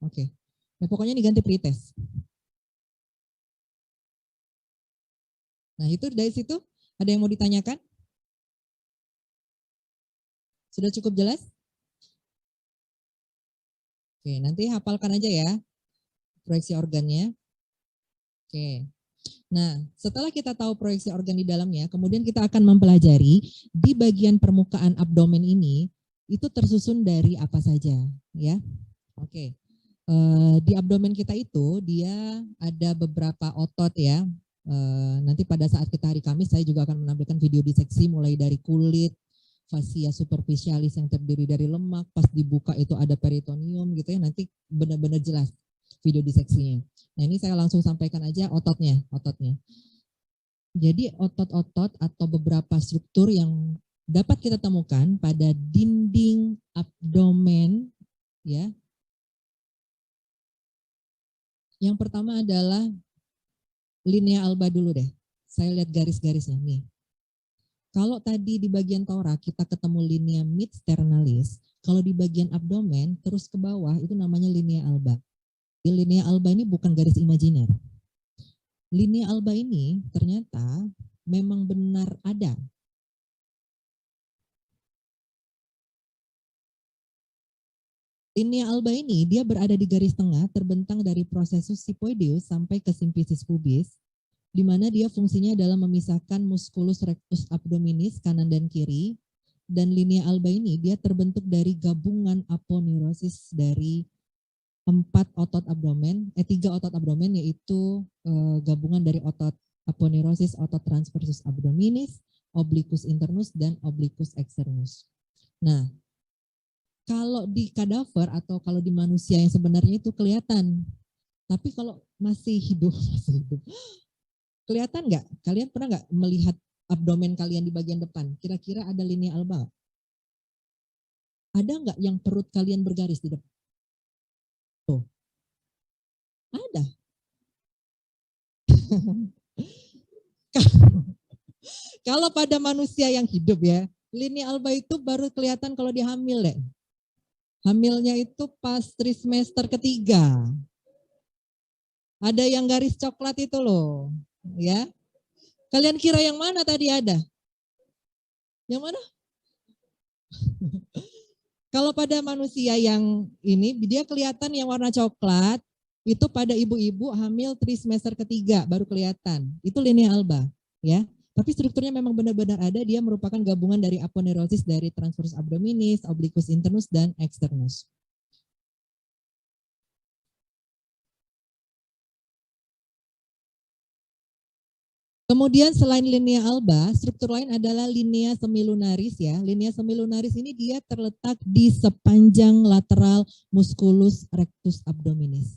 Oke. Nah, pokoknya ini ganti pretest. Nah itu dari situ, ada yang mau ditanyakan? Sudah cukup jelas? Oke, nanti hafalkan aja ya proyeksi organnya. Oke. Nah, setelah kita tahu proyeksi organ di dalamnya, kemudian kita akan mempelajari di bagian permukaan abdomen ini itu tersusun dari apa saja, ya. Oke. Di abdomen kita itu dia ada beberapa otot ya. Nanti pada saat kita hari Kamis saya juga akan menampilkan video diseksi mulai dari kulit, fascia superficialis yang terdiri dari lemak, pas dibuka itu ada peritoneum gitu ya, nanti benar-benar jelas video diseksinya. Nah ini saya langsung sampaikan aja ototnya. Jadi otot-otot atau beberapa struktur yang dapat kita temukan pada dinding abdomen ya. Yang pertama adalah linea alba dulu deh. Saya lihat garis-garisnya nih. Kalau tadi di bagian torak kita ketemu linea mid sternalis, kalau di bagian abdomen terus ke bawah itu namanya linea alba. Di linea alba ini bukan garis imajiner. Linea alba ini ternyata memang benar ada. Linea alba ini dia berada di garis tengah terbentang dari processus sipoideus sampai ke symphysis pubis, di mana dia fungsinya adalah memisahkan musculus rectus abdominis kanan dan kiri, dan linea alba ini dia terbentuk dari gabungan aponeurosis dari 3 otot abdomen, yaitu gabungan dari otot aponeurosis, otot transversus abdominis, obliquus internus, dan obliquus externus. Nah, kalau di kadaver atau kalau di manusia yang sebenarnya itu kelihatan. Tapi kalau masih hidup, kelihatan nggak? Kalian pernah nggak melihat abdomen kalian di bagian depan? Kira-kira ada linea alba? Ada nggak yang perut kalian bergaris di depan? Tuh. Ada. Kalau pada manusia yang hidup ya, linea alba itu baru kelihatan kalau dia hamil deh. Hamilnya itu pas trimester ketiga. Ada yang garis coklat itu loh, ya. Kalian kira yang mana tadi ada? Yang mana? Kalau pada manusia yang ini, dia kelihatan yang warna coklat, itu pada ibu-ibu hamil trimester ketiga baru kelihatan. Itu linea alba, ya. Tapi strukturnya memang benar-benar ada, dia merupakan gabungan dari aponeurosis dari transversus abdominis, obliquus internus, dan externus. Kemudian selain linea alba, struktur lain adalah linea semilunaris ya. Linea semilunaris ini dia terletak di sepanjang lateral musculus rectus abdominis.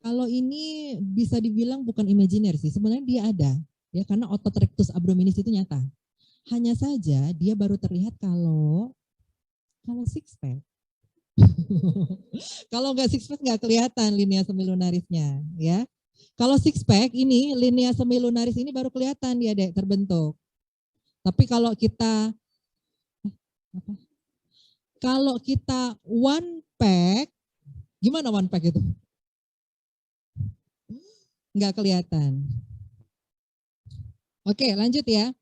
Kalau ini bisa dibilang bukan imajiner sih, sebenarnya dia ada ya karena otot rectus abdominis itu nyata. Hanya saja dia baru terlihat kalau six pack. Kalau nggak six pack nggak kelihatan linea semilunarisnya ya. Kalau six pack ini linea semilunaris ini baru kelihatan dia dek terbentuk. Tapi kalau kita one pack, gimana one pack itu? Nggak kelihatan. Oke, lanjut ya.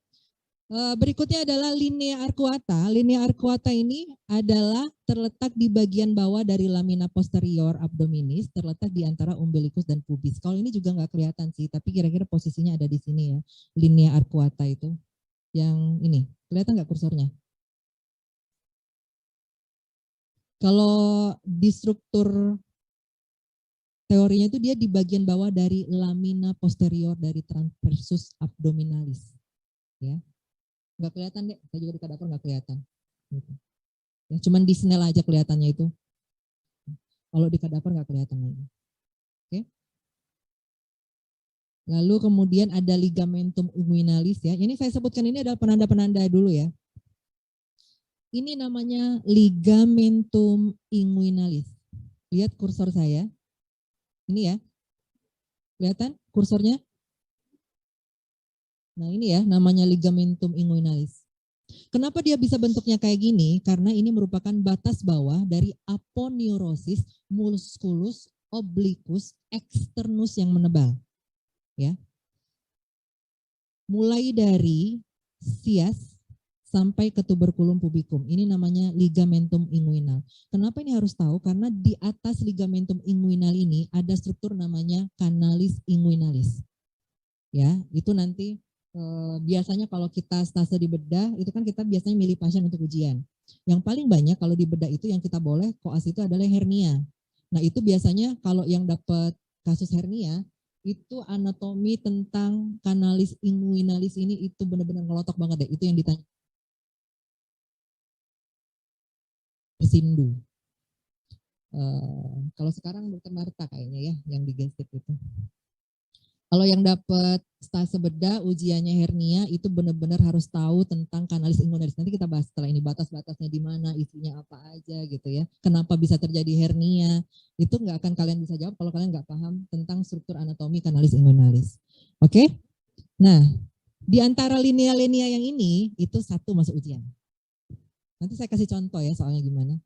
Berikutnya adalah linea arcuata. Linea arcuata ini adalah terletak di bagian bawah dari lamina posterior abdominis, terletak di antara umbilicus dan pubis. Kalau ini juga nggak kelihatan sih, tapi kira-kira posisinya ada di sini ya. Linea arcuata itu. Yang ini, kelihatan nggak kursornya? Kalau di struktur teorinya itu dia di bagian bawah dari lamina posterior dari transversus abdominalis. Ya. Nggak kelihatan deh, saya juga di kadaver nggak kelihatan. Gitu. Ya, cuman di snell aja kelihatannya itu. Kalau di kadaver nggak kelihatan lagi. Oke. Lalu kemudian ada ligamentum inguinalis ya. Ini saya sebutkan ini adalah penanda-penanda dulu ya. Ini namanya ligamentum inguinalis. Lihat kursor saya. Ini ya. Kelihatan kursornya? Nah ini ya namanya ligamentum inguinalis. Kenapa dia bisa bentuknya kayak gini? Karena ini merupakan batas bawah dari aponeurosis musculus obliquus externus yang menebal. Ya. Mulai dari sias sampai ke tuberculum pubicum. Ini namanya ligamentum inguinal. Kenapa ini harus tahu? Karena di atas ligamentum inguinal ini ada struktur namanya canalis inguinalis. Ya, itu nanti biasanya kalau kita stase di bedah itu kan kita biasanya milih pasien untuk ujian. Yang paling banyak kalau di bedah itu yang kita boleh koas itu adalah hernia. Nah itu biasanya kalau yang dapat kasus hernia itu anatomi tentang kanalis inguinalis ini itu benar-benar ngelotok banget deh. Itu yang ditanya Sindu. Kalau sekarang Dr. Marta kayaknya ya yang di gastrik itu. Kalau yang dapat stase bedah ujiannya hernia itu benar-benar harus tahu tentang kanalis inguinalis. Nanti kita bahas setelah ini batas-batasnya di mana, isinya apa aja gitu ya. Kenapa bisa terjadi hernia? Itu nggak akan kalian bisa jawab kalau kalian nggak paham tentang struktur anatomi kanalis inguinalis. Oke? Nah, di antara linea-linea yang ini itu satu masuk ujian. Nanti saya kasih contoh ya soalnya gimana.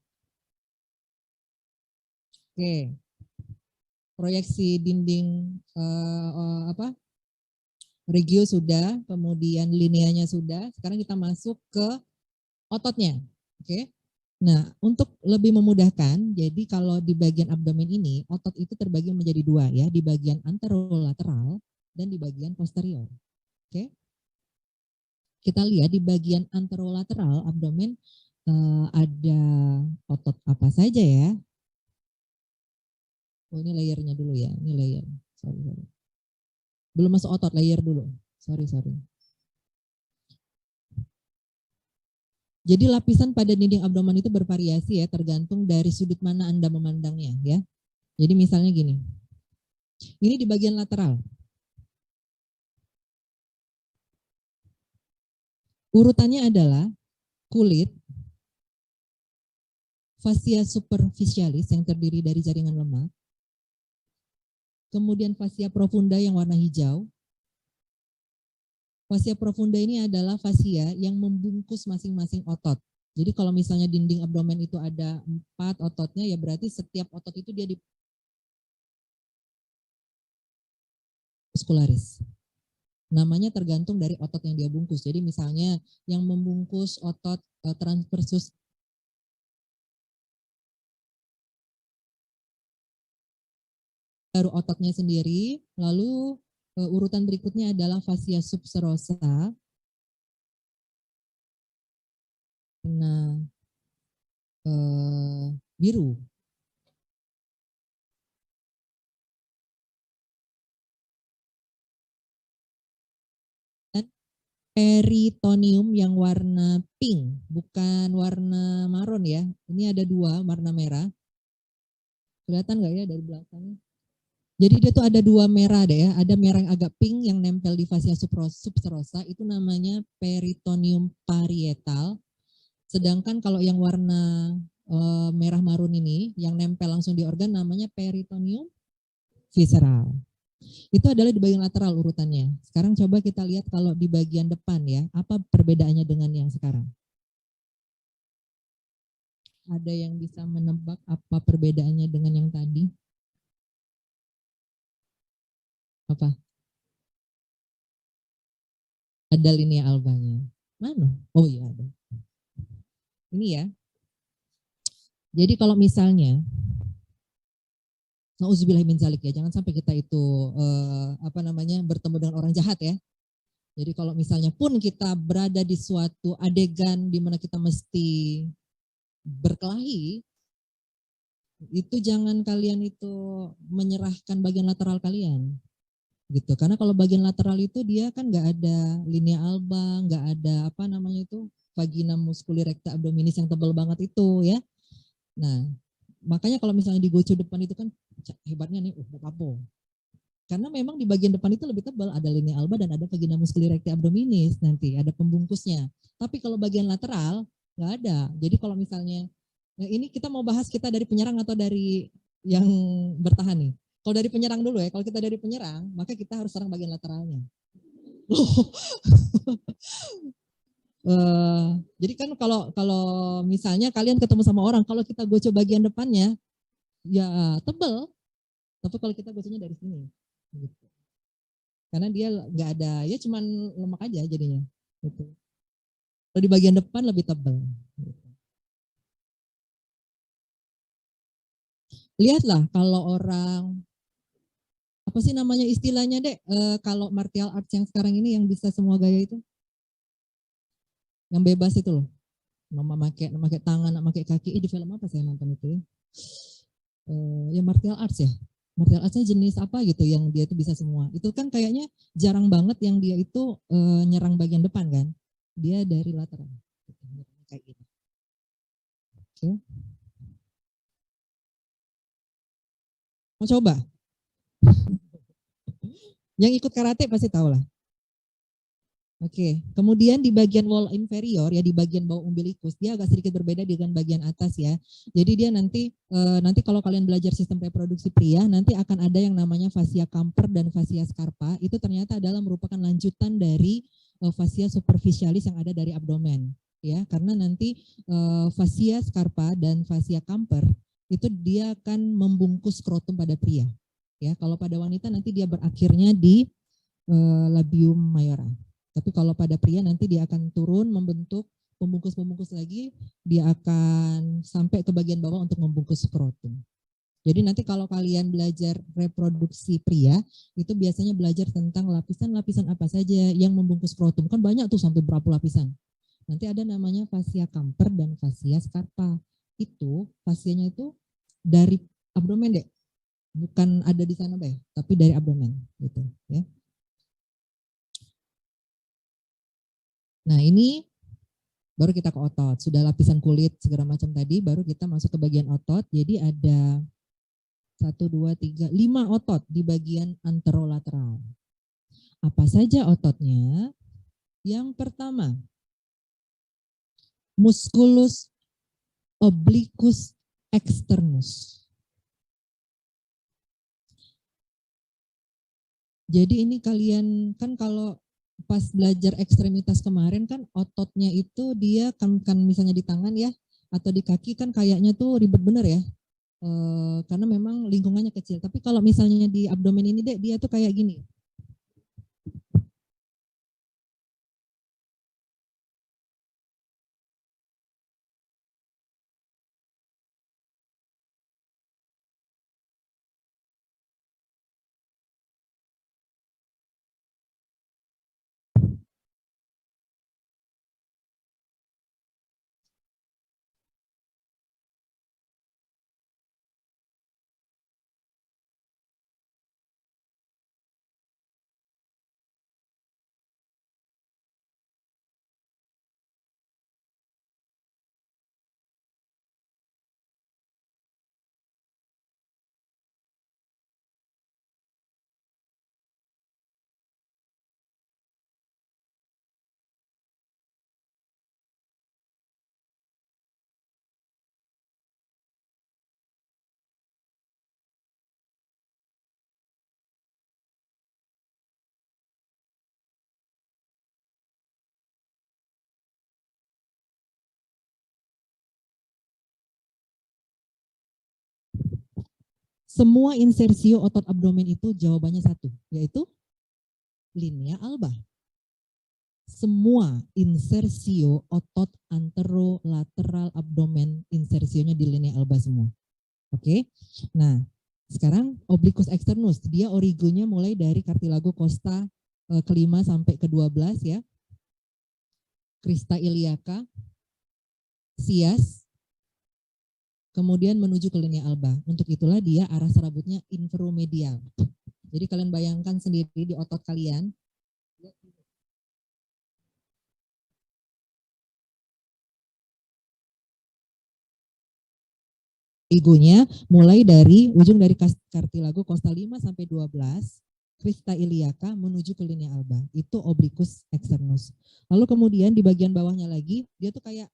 Oke. Proyeksi dinding regio sudah, kemudian lineanya sudah. Sekarang kita masuk ke ototnya. Oke. Nah, untuk lebih memudahkan, jadi kalau di bagian abdomen ini, otot itu terbagi menjadi dua ya, di bagian anterolateral dan di bagian posterior. Oke. Kita lihat di bagian anterolateral abdomen ada otot apa saja ya. Oh, ini layernya dulu ya, ini layer. Sorry. Belum masuk otot, layer dulu. Sorry. Jadi lapisan pada dinding abdomen itu bervariasi ya, tergantung dari sudut mana Anda memandangnya ya. Jadi misalnya gini, ini di bagian lateral. Urutannya adalah kulit, fascia superficialis yang terdiri dari jaringan lemak, kemudian fascia profunda yang warna hijau. Fascia profunda ini adalah fascia yang membungkus masing-masing otot. Jadi kalau misalnya dinding abdomen itu ada 4 ototnya, ya berarti setiap otot itu dia di muskularis. Namanya tergantung dari otot yang dia bungkus. Jadi misalnya yang membungkus otot transversus baru ototnya sendiri, lalu urutan berikutnya adalah fascia subserosa, warna biru. Dan peritonium yang warna pink, bukan warna marun ya. Ini ada dua warna merah. Kelihatan nggak ya dari belakangnya? Jadi dia tuh ada dua merah deh ya. Ada merah yang agak pink yang nempel di fascia subserosa, itu namanya peritonium parietal. Sedangkan kalau yang warna merah marun ini, yang nempel langsung di organ namanya peritonium visceral. Itu adalah di bagian lateral urutannya. Sekarang coba kita lihat kalau di bagian depan ya, apa perbedaannya dengan yang sekarang? Ada yang bisa menebak apa perbedaannya dengan yang tadi? Apa? Ada linia albanya. Mana? Oh iya ada. Ini ya. Jadi kalau misalnya, nauzubillah min zalik ya, jangan sampai kita itu apa namanya bertemu dengan orang jahat ya. Jadi kalau misalnya pun kita berada di suatu adegan di mana kita mesti berkelahi, itu jangan kalian itu menyerahkan bagian lateral kalian gitu, karena kalau bagian lateral itu dia kan nggak ada linea alba, nggak ada apa namanya itu vagina musculi recta abdominis yang tebal banget itu ya. Nah makanya kalau misalnya di gocu depan itu kan hebatnya nih apa, karena memang di bagian depan itu lebih tebal, ada linea alba dan ada vagina musculi recta abdominis, nanti ada pembungkusnya. Tapi kalau bagian lateral nggak ada. Jadi kalau misalnya ini kita mau bahas kita dari penyerang atau dari yang bertahan nih. Kalau dari penyerang dulu ya, kalau kita dari penyerang, maka kita harus serang bagian lateralnya. Jadi kan kalau kalau misalnya kalian ketemu sama orang, kalau kita goco bagian depannya, ya tebel. Tapi kalau kita gocenya dari sini, gitu. Karena dia nggak ada, ya cuman lemak aja jadinya. Gitu. Kalau di bagian depan lebih tebel. Gitu. Lihatlah kalau orang apa sih namanya istilahnya dek, kalau martial arts yang sekarang ini yang bisa semua gaya itu, yang bebas itu loh, memakai tangan, memakai kaki. Di film apa saya nonton itu ya? Ya martial arts ya. Martial artsnya jenis apa gitu yang dia itu bisa semua. Itu kan kayaknya jarang banget yang dia itu nyerang bagian depan kan. Dia dari lateral. Kayak gitu. Oke. Mau coba? Yang ikut karate pasti tahu lah. Oke, kemudian di bagian wall inferior ya, di bagian bawah umbilikus dia agak sedikit berbeda dengan bagian atas ya. Jadi dia nanti kalau kalian belajar sistem reproduksi pria nanti akan ada yang namanya fascia camper dan fascia scarpa. Itu ternyata adalah merupakan lanjutan dari fascia superficialis yang ada dari abdomen ya. Karena nanti fascia scarpa dan fascia camper itu dia akan membungkus skrotum pada pria. Ya, kalau pada wanita nanti dia berakhirnya di labium mayora. Tapi kalau pada pria nanti dia akan turun membentuk pembungkus-pembungkus lagi, dia akan sampai ke bagian bawah untuk membungkus skrotum. Jadi nanti kalau kalian belajar reproduksi pria, itu biasanya belajar tentang lapisan-lapisan apa saja yang membungkus skrotum. Kan banyak tuh sampai berapa lapisan. Nanti ada namanya fascia camper dan fascia scarpa. Itu fascianya itu dari abdomen deh. Bukan ada di sana deh, tapi dari abdomen gitu ya. Nah ini baru kita ke otot. Sudah lapisan kulit segala macam tadi, baru kita masuk ke bagian otot. Jadi ada 1, 2, 3, 5 otot di bagian anterolateral. Apa saja ototnya? Yang pertama, musculus obliquus externus. Jadi ini kalian kan kalau pas belajar ekstremitas kemarin kan ototnya itu dia kan misalnya di tangan ya atau di kaki kan kayaknya tuh ribet bener ya. Karena memang lingkungannya kecil. Tapi kalau misalnya di abdomen ini deh, dia tuh kayak gini. Semua insersio otot abdomen itu jawabannya satu, yaitu linea alba. Semua insersio otot anterolateral abdomen, insersionya di linea alba semua. Oke. Nah, sekarang obliquus externus, dia origonya mulai dari cartilago costa ke-5 sampai ke-12 ya. Crista iliaca, sias, kemudian menuju ke linea alba. Untuk itulah dia arah serabutnya inferomedial. Jadi kalian bayangkan sendiri di otot kalian. Origonya mulai dari ujung dari cartilago costa 5 sampai 12, crista iliaca menuju ke linea alba. Itu obliquus externus. Lalu kemudian di bagian bawahnya lagi, dia tuh kayak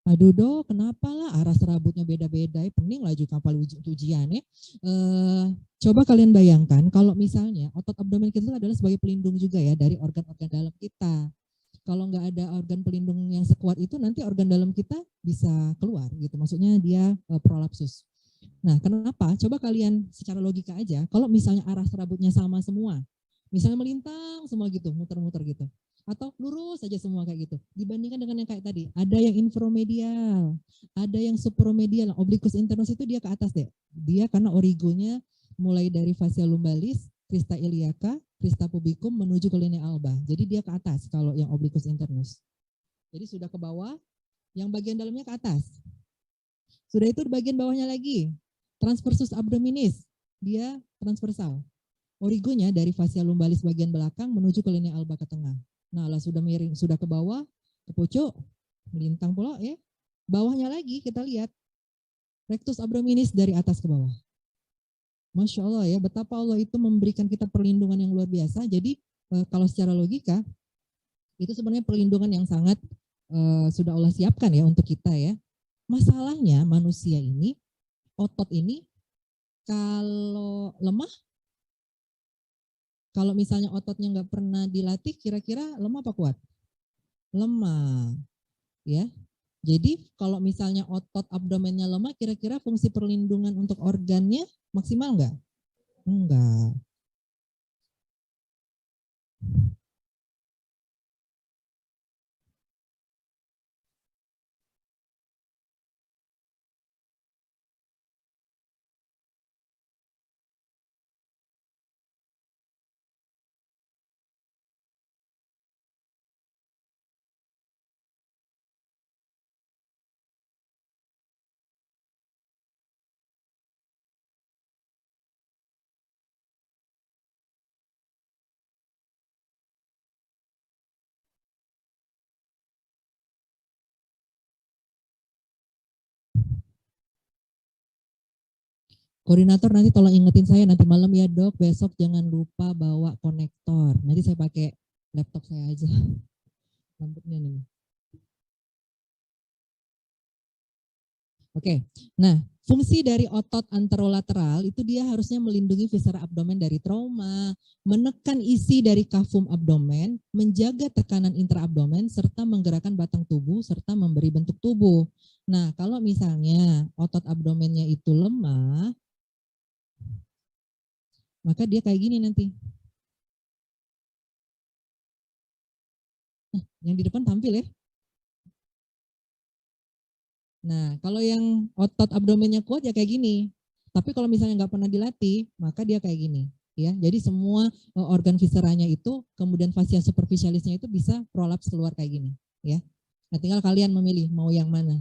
aduh dok, kenapa lah arah serabutnya beda-beda, pening lah juga kapal ujiannya. Coba kalian bayangkan kalau misalnya otot abdomen kita adalah sebagai pelindung juga ya dari organ-organ dalam kita. Kalau nggak ada organ pelindung yang sekuat itu, nanti organ dalam kita bisa keluar gitu. Maksudnya dia prolapsus. Nah, kenapa? Coba kalian secara logika aja, kalau misalnya arah serabutnya sama semua, misalnya melintang semua gitu, muter-muter gitu, atau lurus saja semua kayak gitu. Dibandingkan dengan yang kayak tadi, ada yang infromedial, ada yang supromedial. Obliquus internus itu dia ke atas deh. Dia karena origonya mulai dari fascia lumbalis, crista iliaca, crista pubicum menuju ke linea alba. Jadi dia ke atas kalau yang obliquus internus. Jadi sudah ke bawah, yang bagian dalamnya ke atas. Sudah itu bagian bawahnya lagi, transversus abdominis, dia transversal. Origonya dari fascia lumbalis bagian belakang menuju ke linea alba ke tengah. Nah, lah sudah miring, sudah ke bawah, ke pucuk, melintang pula ya. Bawahnya lagi kita lihat rectus abdominis dari atas ke bawah. Masya Allah ya, betapa Allah itu memberikan kita perlindungan yang luar biasa. Jadi kalau secara logika, itu sebenarnya perlindungan yang sangat sudah Allah siapkan ya untuk kita ya. Masalahnya manusia ini, otot ini kalau lemah, kalau misalnya ototnya nggak pernah dilatih, kira-kira lemah apa kuat? Lemah, ya. Jadi kalau misalnya otot abdomennya lemah, kira-kira fungsi perlindungan untuk organnya maksimal nggak? Enggak. Koordinator nanti tolong ingetin saya nanti malam ya dok, besok jangan lupa bawa konektor. Nanti saya pakai laptop saya aja. Lampunya nih. Oke, nah fungsi dari otot anterolateral itu dia harusnya melindungi viscera abdomen dari trauma, menekan isi dari cavum abdomen, menjaga tekanan intraabdomen, serta menggerakkan batang tubuh, serta memberi bentuk tubuh. Nah, kalau misalnya otot abdomennya itu lemah, maka dia kayak gini nanti. Nah, yang di depan tampil ya. Nah, kalau yang otot abdomennya kuat ya kayak gini. Tapi kalau misalnya nggak pernah dilatih, maka dia kayak gini. Ya, jadi semua organ visceranya itu, kemudian fascia superficialisnya itu bisa prolaps keluar kayak gini. Ya, nah tinggal kalian memilih mau yang mana.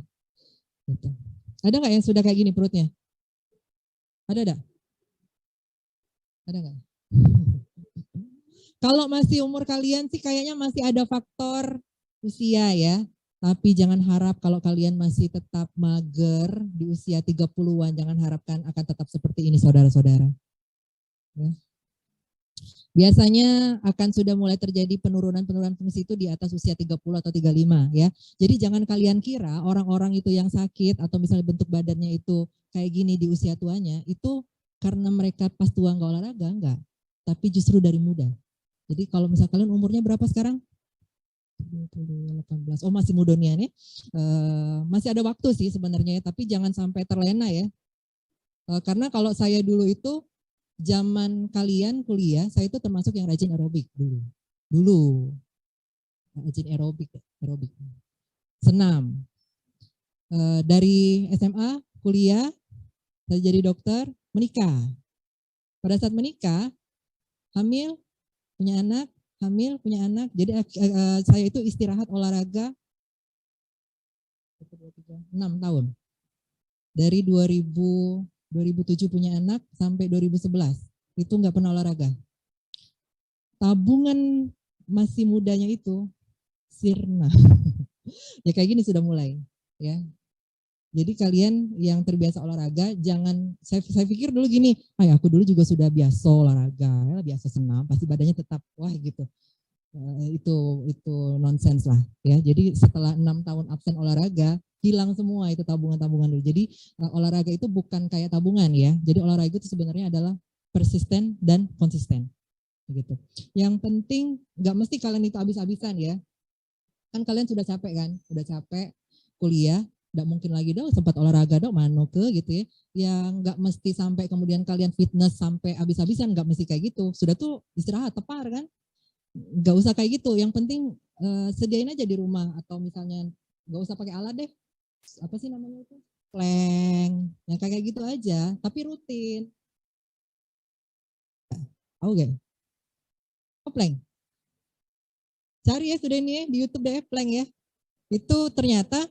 Gitu. Ada nggak yang sudah kayak gini perutnya? Ada? Ada nggak? Kalau masih umur kalian sih kayaknya masih ada faktor usia ya. Tapi jangan harap kalau kalian masih tetap mager di usia 30-an, jangan harapkan akan tetap seperti ini saudara-saudara. Ya. Biasanya akan sudah mulai terjadi penurunan fungsi itu di atas usia 30 atau 35 ya. Jadi jangan kalian kira orang-orang itu yang sakit atau misalnya bentuk badannya itu kayak gini di usia tuanya itu karena mereka pas tua nggak olahraga, enggak. Tapi justru dari muda. Jadi kalau misalnya kalian umurnya berapa sekarang? 18. Oh masih muda nih. Masih ada waktu sih sebenarnya ya, tapi jangan sampai terlena ya. Karena kalau saya dulu itu zaman kalian kuliah, saya itu termasuk yang rajin aerobik dulu. Rajin aerobik. Senam. Dari SMA, kuliah, saya jadi dokter, menikah. Pada saat menikah, hamil, punya anak, hamil, punya anak. Jadi saya itu istirahat olahraga 6 tahun. Dari 2007 punya anak sampai 2011 itu nggak pernah olahraga. Tabungan masih mudanya itu sirna. Ya kayak gini sudah mulai ya. Jadi kalian yang terbiasa olahraga jangan saya pikir dulu gini, aku dulu juga sudah biasa olahraga, ya, biasa senam, pasti badannya tetap wah gitu. Itu nonsens lah ya. Jadi setelah 6 tahun absen olahraga hilang semua itu tabungan-tabungan dulu. Jadi olahraga itu bukan kayak tabungan ya. Jadi olahraga itu sebenarnya adalah persisten dan konsisten gitu. Yang penting nggak mesti kalian itu habis-habisan ya. Kan kalian sudah capek kan, udah capek kuliah, nggak mungkin lagi dong sempat olahraga dong mano ke gitu ya. Yang nggak mesti sampai kemudian kalian fitness sampai habis-habisan, nggak mesti kayak gitu. Sudah tuh istirahat tepar kan. Nggak usah kayak gitu. Yang penting sediain aja di rumah atau misalnya nggak usah pakai alat deh. Apa sih namanya itu? Plank. Yang kayak gitu aja, tapi rutin. Tahu gak? Plank. Cari ya sudah ini ya di YouTube deh plank ya. Itu ternyata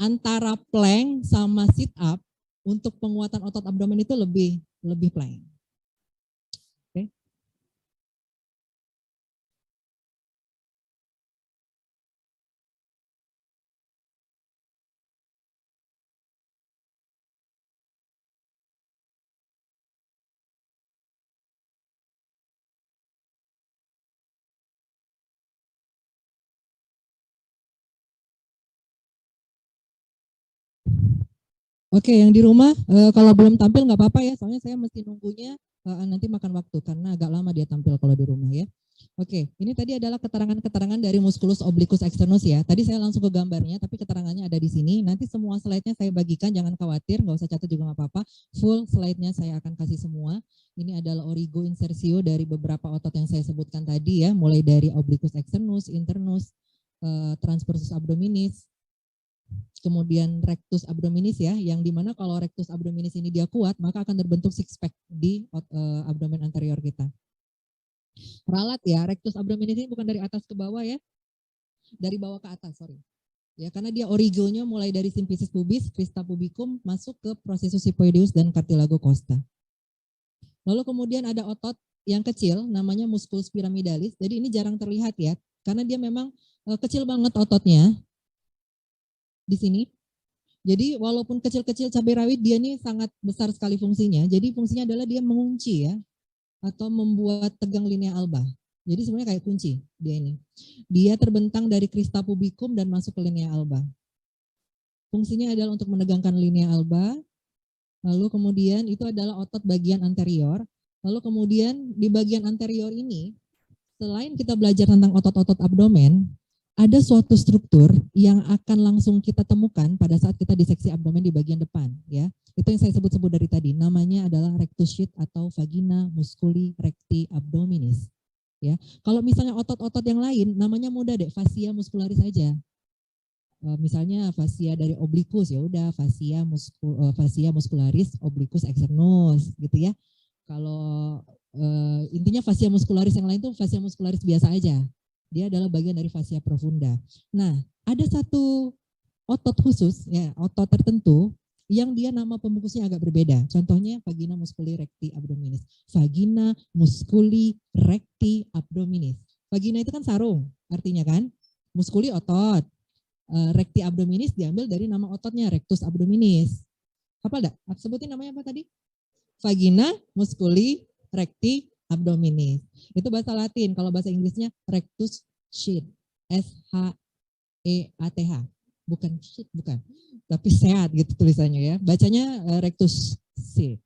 antara plank sama sit up untuk penguatan otot abdomen itu lebih plank. Oke. Oke, yang di rumah kalau belum tampil nggak apa-apa ya, soalnya saya mesti nunggunya nanti makan waktu karena agak lama dia tampil kalau di rumah ya. Oke, ini tadi adalah keterangan-keterangan dari musculus obliquus externus ya. Tadi saya langsung ke gambarnya, tapi keterangannya ada di sini. Nanti semua slide-nya saya bagikan, jangan khawatir, nggak usah catat juga nggak apa-apa. Full slide-nya saya akan kasih semua. Ini adalah origo insertio dari beberapa otot yang saya sebutkan tadi ya, mulai dari obliquus externus, internus, transversus abdominis, kemudian rectus abdominis ya, yang dimana kalau rectus abdominis ini dia kuat, maka akan terbentuk six pack di abdomen anterior kita. Ralat ya, rectus abdominis ini bukan dari atas ke bawah ya, dari bawah ke atas, sorry. Ya, karena dia origonya mulai dari symphysis pubis, crista pubicum, masuk ke processus hypoideus dan cartilago costa. Lalu kemudian ada otot yang kecil, namanya musculus pyramidalis. Jadi ini jarang terlihat ya, karena dia memang kecil banget ototnya di sini. Jadi walaupun kecil-kecil cabai rawit dia ini sangat besar sekali fungsinya. Jadi fungsinya adalah dia mengunci ya atau membuat tegang linea alba. Jadi sebenarnya kayak kunci dia ini. Dia terbentang dari crista pubicum dan masuk ke linea alba. Fungsinya adalah untuk menegangkan linea alba. Lalu kemudian itu adalah otot bagian anterior. Lalu kemudian di bagian anterior ini selain kita belajar tentang otot-otot abdomen, ada suatu struktur yang akan langsung kita temukan pada saat kita diseksi abdomen di bagian depan ya. Itu yang saya sebut-sebut dari tadi, namanya adalah rectus sheath atau vagina musculi recti abdominis ya. Kalau misalnya otot-otot yang lain namanya mudah deh, fascia muscularis saja. Misalnya fascia dari obliquus ya udah fascia muscularis obliquus externus gitu ya. Kalau intinya fascia muscularis yang lain tuh fascia muscularis biasa aja. Dia adalah bagian dari fascia profunda. Nah, ada satu otot khusus, ya, otot tertentu yang dia nama pembungkusnya agak berbeda. Contohnya vagina musculi recti abdominis. Vagina musculi recti abdominis. Vagina itu kan sarung, artinya kan. Musculi otot. Recti abdominis diambil dari nama ototnya, rectus abdominis. Apa enggak? Sebutin namanya apa tadi? Vagina musculi recti abdominis. Itu bahasa Latin. Kalau bahasa Inggrisnya rectus sheath. SHEATH. Bukan sheath, bukan. Tapi sehat gitu tulisannya ya. Bacanya rectus sheath.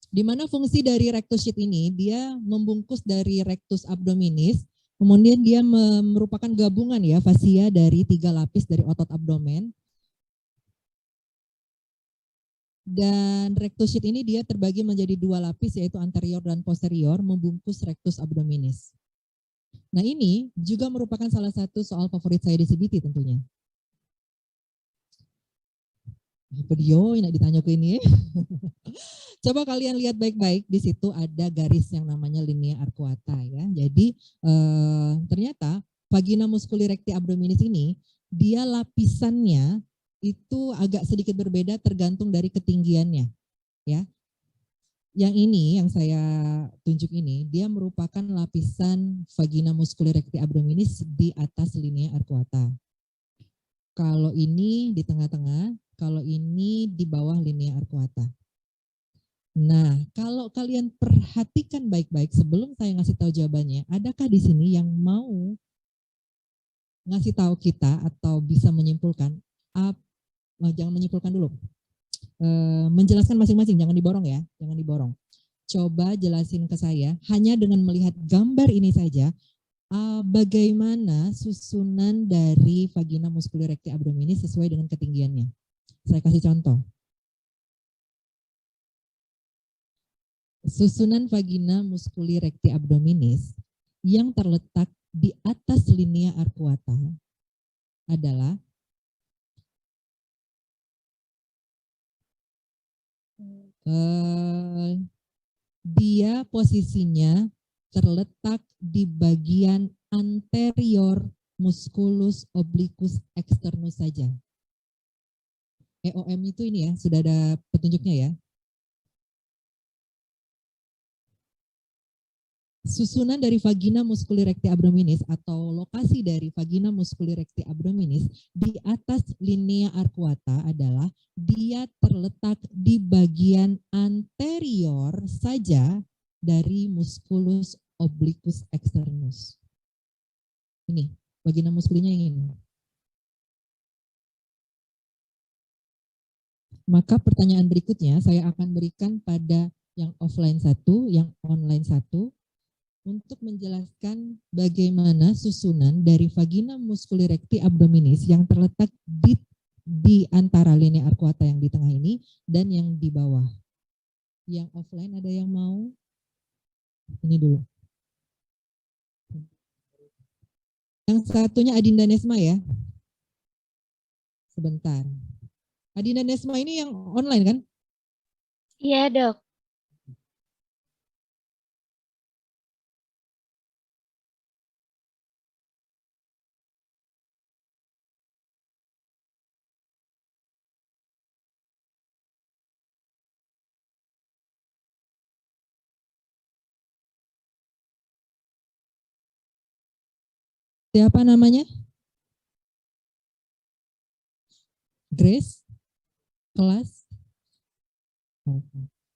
Di mana fungsi dari rectus sheath ini, dia membungkus dari rectus abdominis, kemudian dia merupakan gabungan ya fascia dari 3 lapis dari otot abdomen. Dan rectus sheath ini dia terbagi menjadi 2 lapis yaitu anterior dan posterior membungkus rectus abdominis. Nah ini juga merupakan salah satu soal favorit saya di CBT tentunya. Video ini ditanya ke ini. Coba kalian lihat baik-baik, di situ ada garis yang namanya linea arcuata ya. Jadi ternyata vagina musculi recti abdominis ini dia lapisannya itu agak sedikit berbeda tergantung dari ketinggiannya ya. Yang ini yang saya tunjuk ini dia merupakan lapisan vagina musculi recti abdominis di atas linea arcuata. Kalau ini di tengah-tengah, kalau ini di bawah linea arcuata. Nah, kalau kalian perhatikan baik-baik sebelum saya ngasih tahu jawabannya, adakah di sini yang mau ngasih tahu kita atau bisa menyimpulkan? Jangan menyimpulkan dulu. Menjelaskan masing-masing, jangan diborong ya, jangan diborong. Coba jelasin ke saya, hanya dengan melihat gambar ini saja, bagaimana susunan dari vagina musculi recti abdominis sesuai dengan ketinggiannya. Saya kasih contoh. Susunan vagina musculi recti abdominis yang terletak di atas linea arcuata adalah dia posisinya terletak di bagian anterior musculus obliquus externus saja. EOM itu ini ya, sudah ada petunjuknya ya. Susunan dari vagina musculi recti abdominis atau lokasi dari vagina musculi recti abdominis di atas linea arcuata adalah dia terletak di bagian anterior saja dari musculus obliquus externus. Ini, vagina muskulinya yang ini. Maka pertanyaan berikutnya saya akan berikan pada yang offline 1, yang online 1, untuk menjelaskan bagaimana susunan dari vagina musculi recti abdominis yang terletak di antara linea arcuata yang di tengah ini dan yang di bawah. Yang offline ada yang mau? Ini dulu. Yang satunya Adinda Nesma ya. Sebentar. Adinda Nesma ini yang online kan? Iya, Dok. Siapa namanya? Grace? Kelas?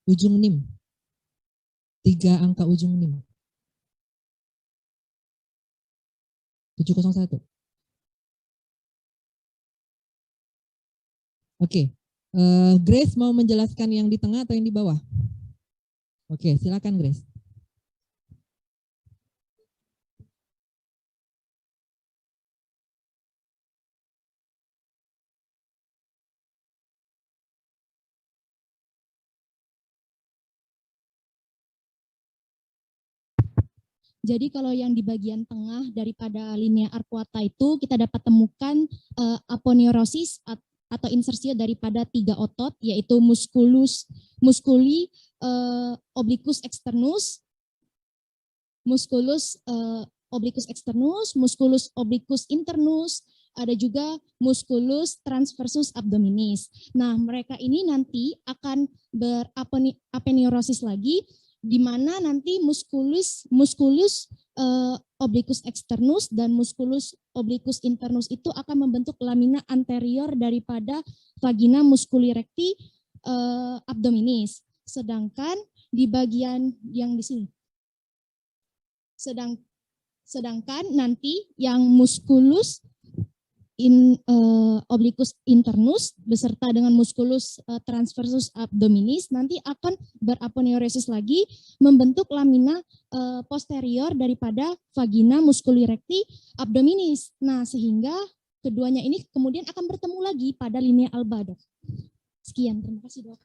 Ujung NIM. 3 angka ujung NIM. 701. Oke. Grace mau menjelaskan yang di tengah atau yang di bawah? Oke, silakan Grace. Jadi kalau yang di bagian tengah daripada linea arcuata itu kita dapat temukan aponeurosis atau insersio daripada 3 otot, yaitu musculi obliquus externus, musculus obliquus internus, ada juga musculus transversus abdominis. Nah, mereka ini nanti akan beraponeurosis lagi, di mana nanti musculus obliquus externus dan musculus obliquus internus itu akan membentuk lamina anterior daripada vagina musculi recti abdominis. Sedangkan di bagian yang di sini. Sedangkan nanti yang musculus obliquus internus beserta dengan musculus transversus abdominis nanti akan beraponeurosis lagi membentuk lamina posterior daripada vagina musculi recti abdominis. Nah, sehingga keduanya ini kemudian akan bertemu lagi pada linea alba, Dok. Sekian, terima kasih, Dok.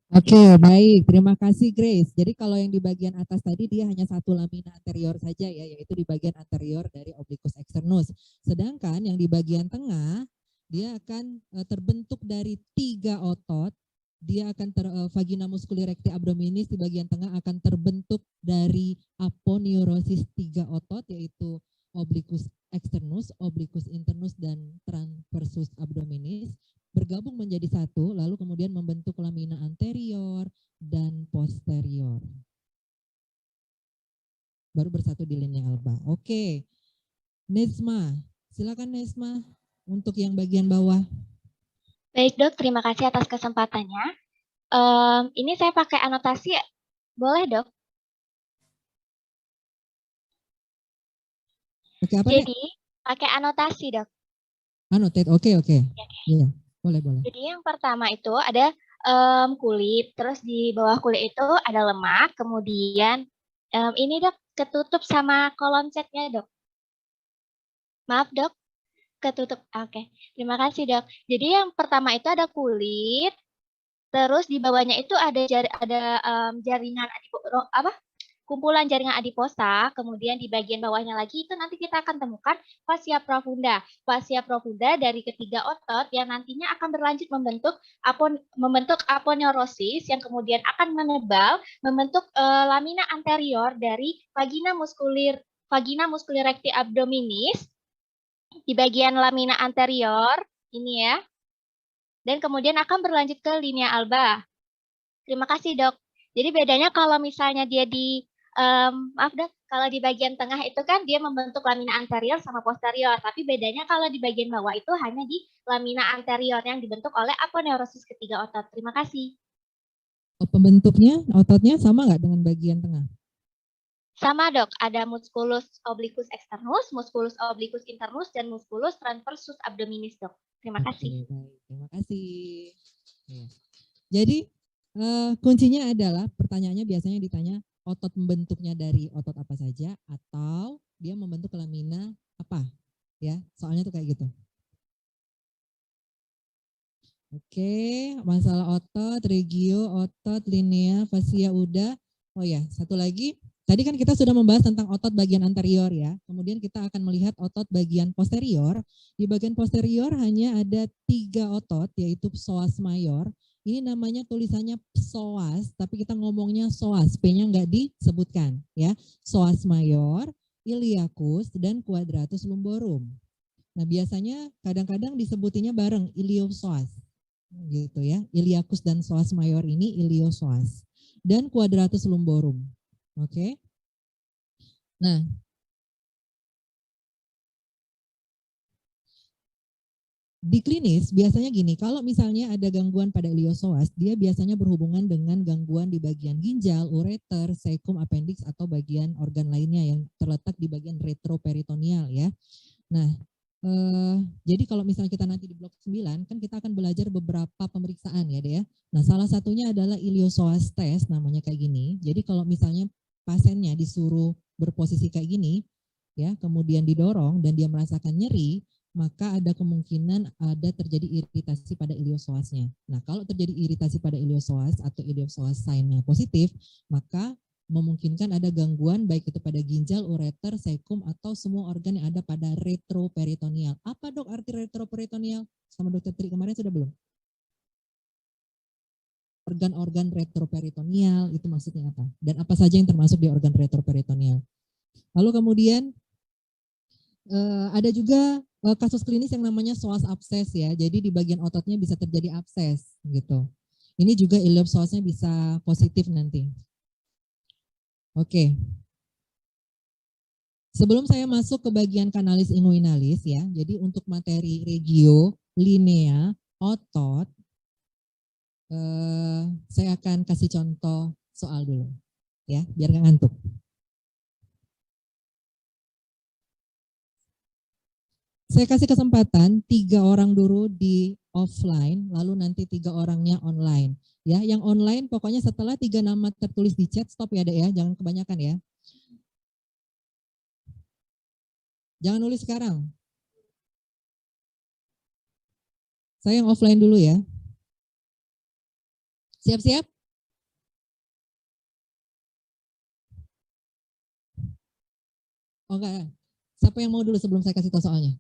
Oke, baik. Terima kasih, Grace. Jadi kalau yang di bagian atas tadi dia hanya satu lamina anterior saja ya, yaitu di bagian anterior dari obliquus externus. Sedangkan yang di bagian tengah, dia akan terbentuk dari 3 otot. Dia akan vagina musculi recti abdominis di bagian tengah akan terbentuk dari aponeurosis 3 otot, yaitu obliquus externus, obliquus internus, dan transversus abdominis. Bergabung menjadi satu, lalu kemudian membentuk lamina anterior dan posterior. Baru bersatu di linea alba. Oke, Nesma, silakan Nesma untuk yang bagian bawah. Baik, Dok, terima kasih atas kesempatannya. Ini saya pakai anotasi, boleh, Dok? Oke, apa Jadi, pakai anotasi, Dok. Annotate, oke. Iya. Boleh. Jadi yang pertama itu ada kulit, terus di bawah kulit itu ada lemak, kemudian ini Dok ketutup sama kolom catnya Dok. Maaf Dok, ketutup. Oke, terima kasih Dok. Jadi yang pertama itu ada kulit, terus di bawahnya itu ada jaringan kumpulan jaringan adiposa, kemudian di bagian bawahnya lagi itu nanti kita akan temukan fascia profunda. Fascia profunda dari ketiga otot yang nantinya akan berlanjut membentuk aponeurosis yang kemudian akan menebal, membentuk lamina anterior dari vagina musculi recti abdominis di bagian lamina anterior ini ya. Dan kemudian akan berlanjut ke linea alba. Terima kasih, Dok. Jadi bedanya kalau misalnya dia di maaf Dok, kalau di bagian tengah itu kan dia membentuk lamina anterior sama posterior, tapi bedanya kalau di bagian bawah itu hanya di lamina anterior yang dibentuk oleh aponeurosis ketiga otot. Terima kasih. Pembentuknya, ototnya sama nggak dengan bagian tengah? Sama Dok, ada musculus obliquus externus, musculus obliquus internus, dan musculus transversus abdominis Dok. Terima kasih. Baik, terima kasih. Ya. Jadi kuncinya adalah pertanyaannya biasanya ditanya otot membentuknya dari otot apa saja atau dia membentuk lamina apa ya, soalnya tuh kayak gitu. Oke, masalah otot, regio, otot, linea, fascia udah. Oh ya, satu lagi. Tadi kan kita sudah membahas tentang otot bagian anterior ya. Kemudian kita akan melihat otot bagian posterior. Di bagian posterior hanya ada 3 otot, yaitu psoas mayor. Ini namanya tulisannya psoas, tapi kita ngomongnya psoas. P-nya nggak disebutkan ya. Psoas mayor, iliacus, dan quadratus lumborum. Nah biasanya kadang-kadang disebutinya bareng iliopsoas. Gitu ya, iliacus dan psoas mayor ini iliosoas dan quadratus lumborum. Oke. Nah, di klinis biasanya gini, kalau misalnya ada gangguan pada iliosoas, dia biasanya berhubungan dengan gangguan di bagian ginjal, ureter, cecum, appendix atau bagian organ lainnya yang terletak di bagian retroperitoneal ya. Nah, jadi kalau misalnya kita nanti di blok 9 kan kita akan belajar beberapa pemeriksaan ya deh ya. Nah salah satunya adalah iliosoas test namanya kayak gini. Jadi kalau misalnya pasiennya disuruh berposisi kayak gini ya, kemudian didorong dan dia merasakan nyeri, maka ada kemungkinan ada terjadi iritasi pada iliosoasnya. Nah kalau terjadi iritasi pada iliosoas atau iliosoas sign-nya positif, maka memungkinkan ada gangguan baik itu pada ginjal, ureter, cecum atau semua organ yang ada pada retroperitoneal. Apa Dok arti retroperitoneal? Sama Dokter Tri kemarin sudah belum? Organ-organ retroperitoneal itu maksudnya apa? Dan apa saja yang termasuk di organ retroperitoneal? Lalu kemudian ada juga kasus klinis yang namanya psoas abses ya. Jadi di bagian ototnya bisa terjadi abses gitu. Ini juga iliopsoasnya bisa positif nanti. Oke. Sebelum saya masuk ke bagian kanalis inguinalis ya, jadi untuk materi regio, linea, otot, Saya akan kasih contoh soal dulu, ya, biar nggak ngantuk. Saya kasih kesempatan 3 orang dulu di offline, lalu nanti 3 orangnya online. Ya, yang online pokoknya setelah 3 nama tertulis di chat stop ya, Dek ya, jangan kebanyakan ya. Jangan nulis sekarang. Saya yang offline dulu ya. Siap-siap? Oh enggak. Siapa yang mau dulu sebelum saya kasih tahu soalnya?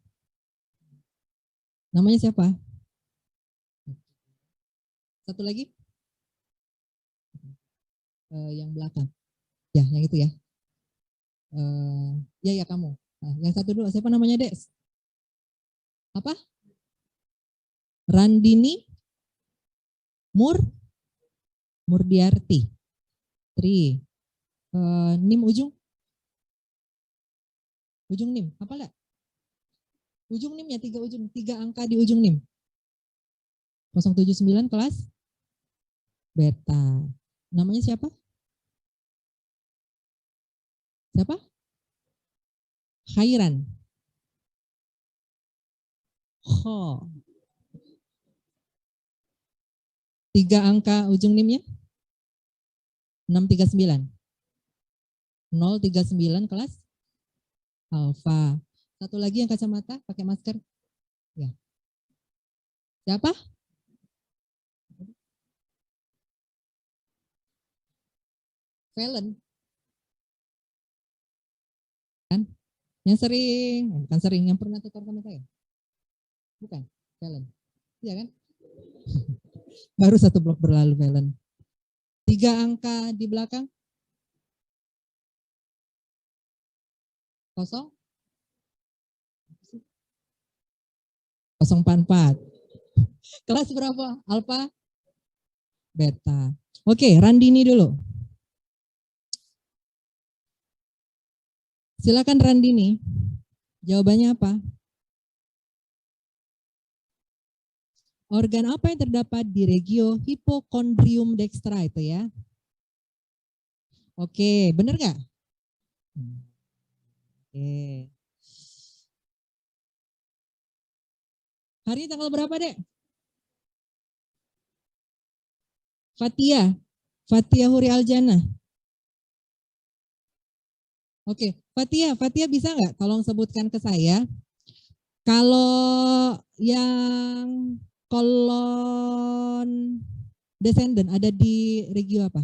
Namanya siapa? Satu lagi? Yang belakang. Ya, yang itu ya. Ya kamu. Nah, yang satu dulu. Siapa namanya, Dek? Apa? Randini Murdiarti. Tri. Nim ujung? Ujung nim. Apa enggak? Ujung nim ya, 3 ujung. 3 angka di ujung nim. 079 kelas beta. Namanya siapa? Siapa? Khairan. Ho. 3 angka ujung NIM-nya? 639. 039 kelas alfa. Satu lagi yang kacamata pakai masker. Ya. Siapa? Valen. Kan? Yang sering, bukan sering, yang pernah tukar sama saya. Bukan, Valen. Iya kan? Baru 1 blok berlalu Valen. 3 angka di belakang. 044. Kelas berapa? Alfa? Beta. Oke, Randini dulu. Silakan Randini. Jawabannya apa? Organ apa yang terdapat di regio hipokondrium dextra itu ya? Oke, bener nggak? Oke. Hari ini tanggal berapa, Dek? Fatia Huri Aljana. Oke, Fatia bisa nggak tolong sebutkan ke saya kalau yang kolon descendant ada di regio apa?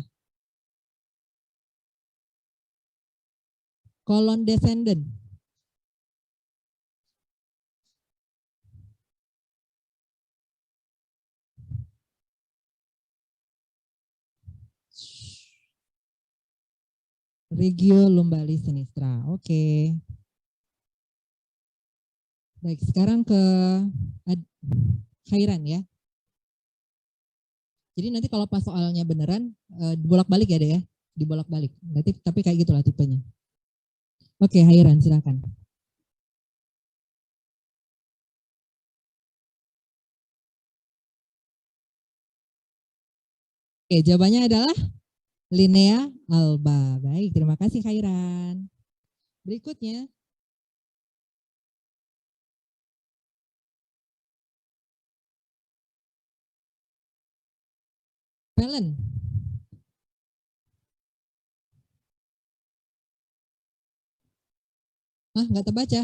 Kolon descendant. Regio Lumbalis Sinistra. Oke. Baik, sekarang ke Khairan ya. Jadi nanti kalau pas soalnya beneran dibolak-balik ya deh ya, dibolak-balik. Berarti tapi kayak gitulah tipenya. Oke, Khairan silakan. Oke, jawabannya adalah Linea alba. Baik, terima kasih Khairan. Berikutnya Valen. Nggak terbaca?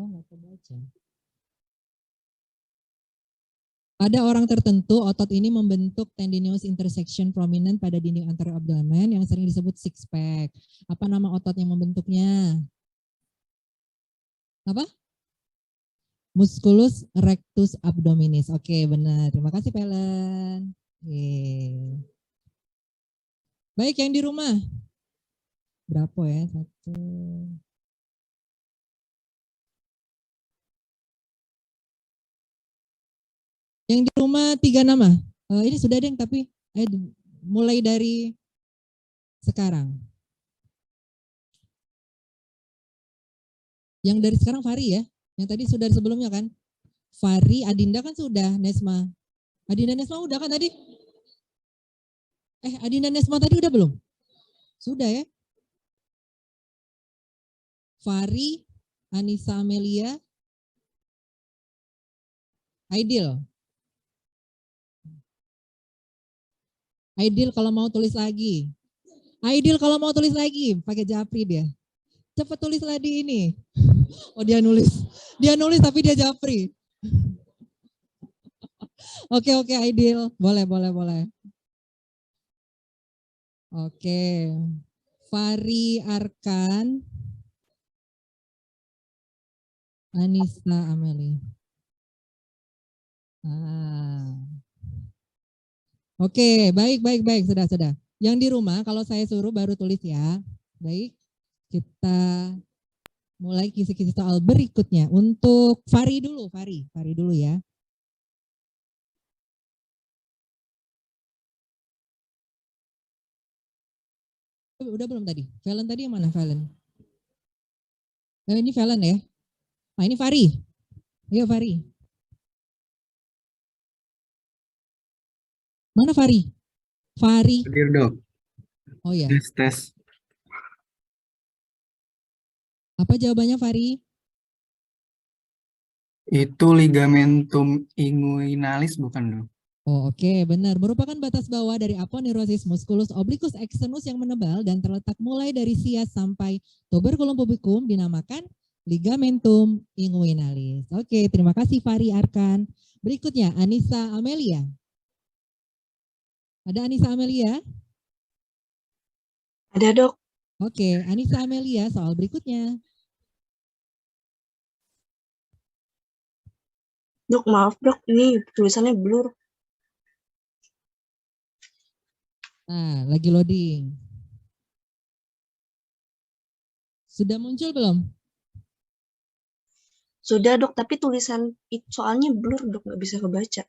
Oh, nggak terbaca. Pada orang tertentu, otot ini membentuk tendinous intersection prominent pada dinding anterior abdomen yang sering disebut six pack. Apa nama otot yang membentuknya? Apa? Musculus rectus abdominis. Oke, benar. Terima kasih, Valen. Baik, yang di rumah. Berapa ya? 1. Yang di rumah 3 nama. Ini sudah ada yang tapi mulai dari sekarang. Yang dari sekarang Fari ya. Yang tadi sudah sebelumnya kan. Fari, Adinda kan sudah, Nesma. Adinda Nesma udah kan tadi? Adinda Nesma tadi udah belum? Sudah ya? Fari, Anissa Amelia, Aidil. Aidil kalau mau tulis lagi. Aidil kalau mau tulis lagi, pakai Japri dia. Cepat tulislah di ini. Oh dia nulis. Dia nulis tapi dia Japri. Oke, Aidil. Boleh. Oke. Fari Arkan. Anissa Amelia. Oke, baik. Sudah. Yang di rumah kalau saya suruh baru tulis ya. Baik, kita mulai kisi-kisi soal berikutnya. Untuk Fari dulu ya. Udah belum tadi? Valen tadi yang mana Valen? Ini Valen ya. Nah ini Fari. Ayo Fari. Mana Fari? Fari. Hadir dok. Oh ya. Tes. Apa jawabannya Fari? Itu ligamentum inguinalis bukan dok? Oh oke, benar. Merupakan batas bawah dari aponeurosis musculus obliquus externus yang menebal dan terletak mulai dari sias sampai tuberculum pubicum dinamakan ligamentum inguinalis. Oke, terima kasih Fari Arkan. Berikutnya Anissa Amelia. Ada Anissa Amelia? Ada dok. Oke, Anissa Amelia soal berikutnya. Dok maaf dok, ini tulisannya blur. Nah, lagi loading. Sudah muncul belum? Sudah dok, tapi tulisan soalnya blur dok, nggak bisa kebaca.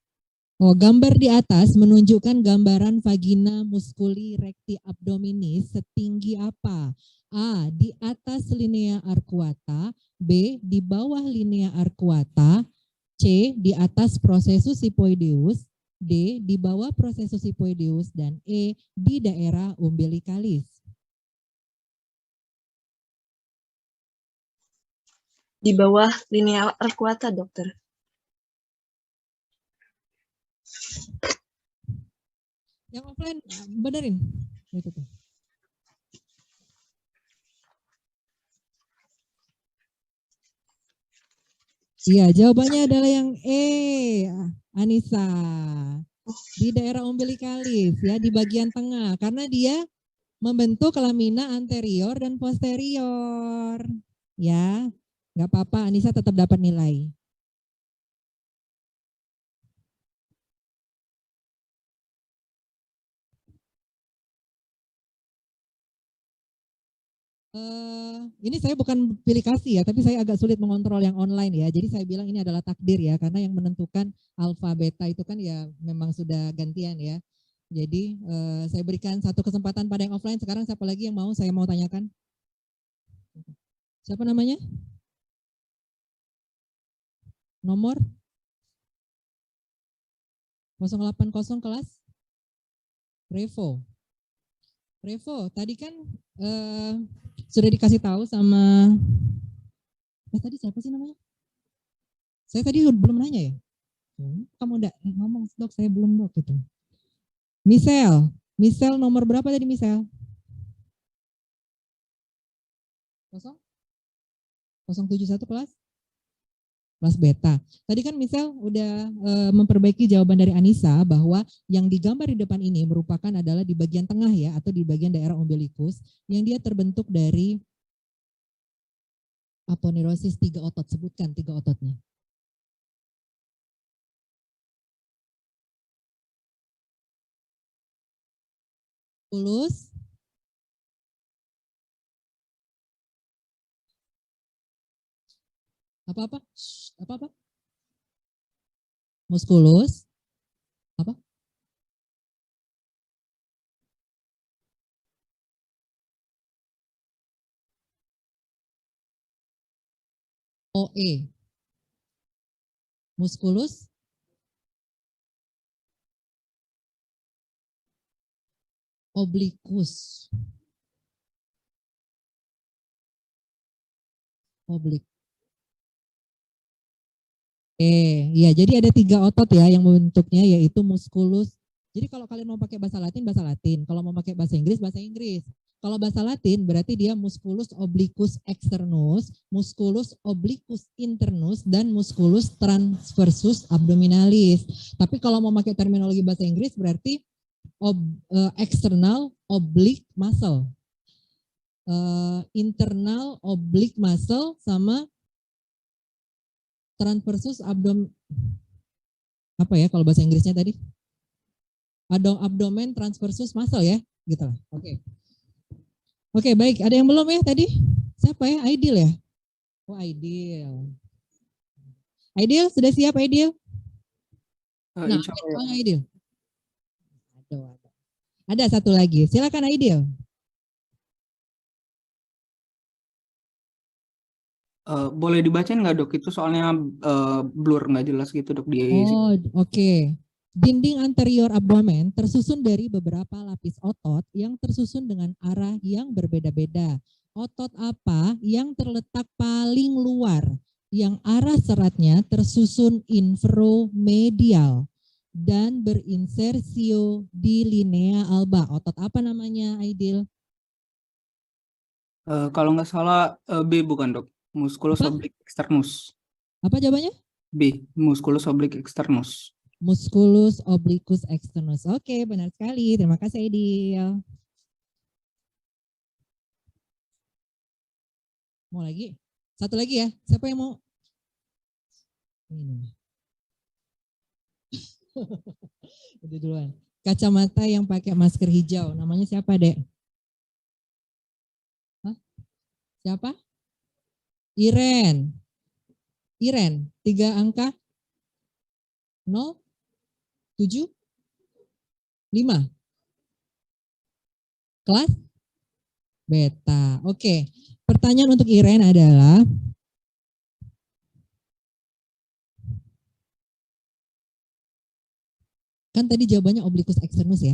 Oh, gambar di atas menunjukkan gambaran vagina musculi recti abdominis setinggi apa? A. Di atas linea arcuata. B. Di bawah linea arcuata. C. Di atas processus hypoideus. D. Di bawah processus hypoideus. Dan E. Di daerah umbilicalis. Di bawah linea arcuata dokter. Yang offline benerin. Itu tuh. Iya, jawabannya adalah yang E, Anissa. Di daerah umbilikalis ya, di bagian tengah karena dia membentuk lamina anterior dan posterior. Ya, nggak apa-apa, Anissa tetap dapat nilai. Ini saya bukan pilih kasih ya, tapi saya agak sulit mengontrol yang online ya. Jadi saya bilang ini adalah takdir ya, karena yang menentukan alfa beta itu kan ya memang sudah gantian ya. Jadi saya berikan satu kesempatan pada yang offline. Sekarang siapa lagi yang saya mau tanyakan? Siapa namanya? Nomor 080 kelas? Revo. Revo, tadi kan sudah dikasih tahu sama tadi siapa sih namanya? Saya tadi belum nanya ya. Kamu udah ngomong dok, saya belum dok gitu. Misel nomor berapa tadi Misel? 071 kelas? Kelas beta. Tadi kan Misel udah memperbaiki jawaban dari Anissa bahwa yang digambar di depan ini merupakan adalah di bagian tengah ya, atau di bagian daerah umbilikus yang dia terbentuk dari aponeurosis 3 otot. Sebutkan 3 ototnya. Musculus, apa? Musculus, apa? OE. Musculus obliquus. Ya jadi ada 3 otot ya yang membentuknya, yaitu musculus. Jadi kalau kalian mau pakai bahasa Latin, bahasa Latin. Kalau mau pakai bahasa Inggris, bahasa Inggris. Kalau bahasa Latin berarti dia musculus obliquus externus, musculus obliquus internus, dan musculus transversus abdominalis. Tapi kalau mau pakai terminologi bahasa Inggris berarti external oblique muscle, internal oblique muscle, sama transversus apa ya kalau bahasa Inggrisnya tadi? Abdomen transversus muscle ya, gitu lah. Oke, baik. Ada yang belum ya tadi? Siapa ya? Aidil ya? Oh, Aidil. Aidil, sudah siap Aidil? Nah, Insya Allah. Aidil. Ada satu lagi. Silakan Aidil. Boleh dibacain nggak dok? Itu soalnya blur nggak jelas gitu dok di. Oh, oke. Dinding anterior abdomen tersusun dari beberapa lapis otot yang tersusun dengan arah yang berbeda-beda. Otot apa yang terletak paling luar, yang arah seratnya tersusun inferomedial dan berinsersio di linea alba? Otot apa namanya, Aidil? Kalau nggak salah B bukan dok? Musculus Apa? oblique externus. Apa jawabannya? B, musculus oblique externus. Musculus obliquus externus. Oke, benar sekali. Terima kasih, Aidil. Mau lagi? Satu lagi ya. Siapa yang mau? Ini. Udah duluan. Kacamata yang pakai masker hijau. Namanya siapa, Dek? Hah? Siapa? Iren. Iren, 3 angka. 0, 7, 5. Kelas? Beta. Oke. Pertanyaan untuk Iren adalah, kan tadi jawabannya obliquus externus ya.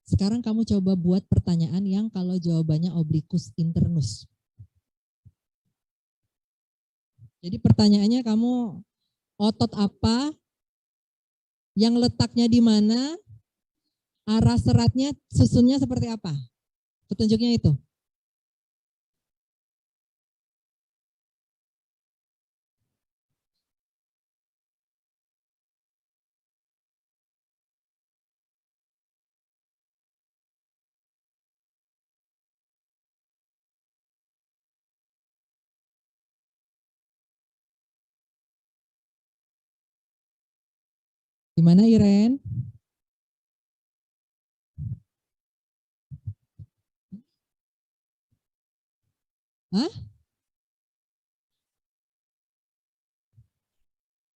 Sekarang kamu coba buat pertanyaan yang kalau jawabannya obliquus internus. Jadi pertanyaannya kamu otot apa yang letaknya di mana, arah seratnya susunnya seperti apa? Petunjuknya itu. Di mana Iren? Hah?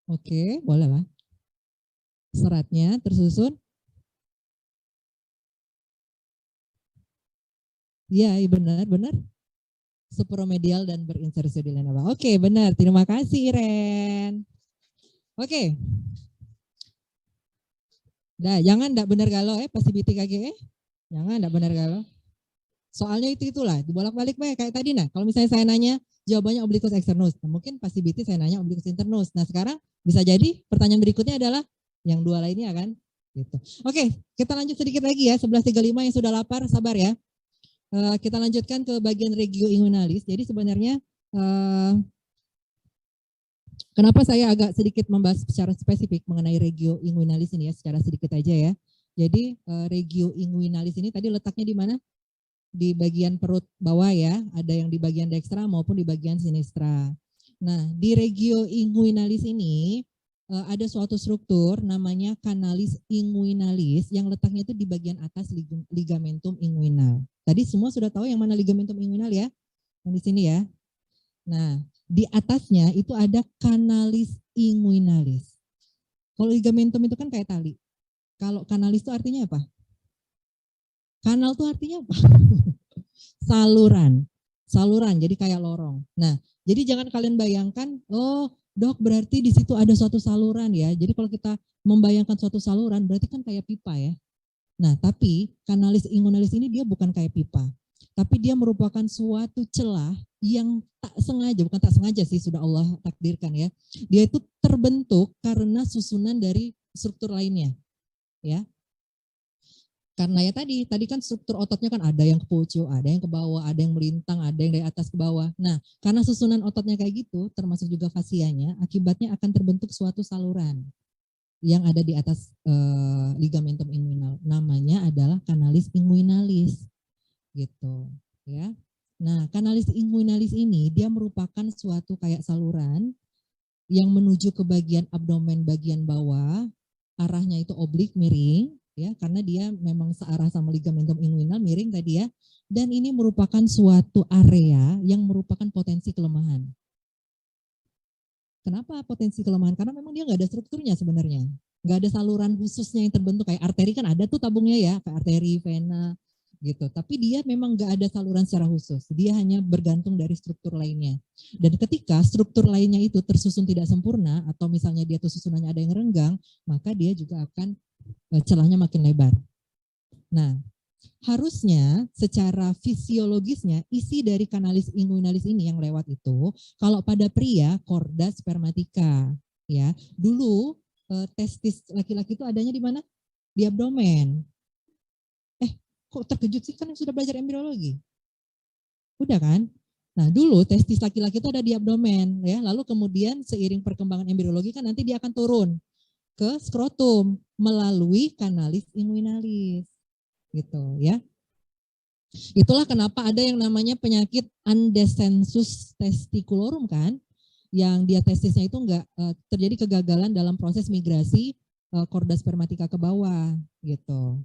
Oke, boleh lah. Seratnya tersusun. Iya, benar. Supromedial dan berinsersi di linea bawah. Oke, benar. Terima kasih, Iren. Oke. Dah, jangan enggak benar galau pasivity KGE. Jangan enggak benar galau. Soalnya itulah, dibolak-balik kayak tadi nah. Kalau misalnya saya nanya jawabannya obliquus externus, nah, mungkin pasivity saya nanya obliquus internus. Nah, sekarang bisa jadi pertanyaan berikutnya adalah yang 2 lainnya kan. Gitu. Oke, kita lanjut sedikit lagi ya. 11.35 yang sudah lapar, sabar ya. Kita lanjutkan ke bagian regio inguinalis. Jadi sebenarnya kenapa saya agak sedikit membahas secara spesifik mengenai regio inguinalis ini ya, secara sedikit aja ya. Jadi regio inguinalis ini tadi letaknya di mana? Di bagian perut bawah ya, ada yang di bagian dekstra maupun di bagian sinistra. Nah, di regio inguinalis ini ada suatu struktur namanya canalis inguinalis yang letaknya itu di bagian atas ligamentum inguinal. Tadi semua sudah tahu yang mana ligamentum inguinal ya? Yang di sini ya. Nah, di atasnya itu ada canalis inguinalis. Kalau ligamentum itu kan kayak tali. Kalau canalis itu artinya apa? Kanal itu artinya apa? Saluran. Saluran, jadi kayak lorong. Nah, jadi jangan kalian bayangkan, oh Dok, berarti di situ ada suatu saluran ya. Jadi kalau kita membayangkan suatu saluran, berarti kan kayak pipa ya. Nah, tapi kanalis inguinalis ini dia bukan kayak pipa. Tapi dia merupakan suatu celah yang tak sengaja, bukan tak sengaja sih, sudah Allah takdirkan ya. Dia itu terbentuk karena susunan dari struktur lainnya. Ya. Karena ya tadi kan struktur ototnya kan ada yang ke pucuk, ada yang ke bawah, ada yang melintang, ada yang dari atas ke bawah. Nah, karena susunan ototnya kayak gitu, termasuk juga fasianya, akibatnya akan terbentuk suatu saluran yang ada di atas ligamentum inguinal. Namanya adalah kanalis inguinalis, gitu, ya. Nah, kanalis inguinalis ini dia merupakan suatu kayak saluran yang menuju ke bagian abdomen bagian bawah, arahnya itu oblik miring. Ya, karena dia memang searah sama ligamentum inguinal miring tadi ya, dan ini merupakan suatu area yang merupakan potensi kelemahan. Kenapa potensi kelemahan? Karena memang dia nggak ada strukturnya sebenarnya, nggak ada saluran khususnya yang terbentuk kayak arteri kan ada tuh tabungnya ya, kayak arteri, vena gitu. Tapi dia memang nggak ada saluran secara khusus, dia hanya bergantung dari struktur lainnya. Dan ketika struktur lainnya itu tersusun tidak sempurna atau misalnya dia tuh susunannya ada yang renggang, maka dia juga akan celahnya makin lebar. Nah, harusnya secara fisiologisnya isi dari kanalis inguinalis ini yang lewat itu, kalau pada pria chorda spermatica, ya. Dulu testis laki-laki itu adanya di mana? Di abdomen. Kok terkejut sih, kan yang sudah belajar embriologi? Udah kan? Nah, dulu testis laki-laki itu ada di abdomen, ya. Lalu kemudian seiring perkembangan embriologi kan nanti dia akan turun ke skrotum melalui kanalis inguinalis, gitu ya. Itulah kenapa ada yang namanya penyakit undescensus testiculorum kan, yang dia testisnya itu enggak terjadi kegagalan dalam proses migrasi chorda spermatica ke bawah, gitu.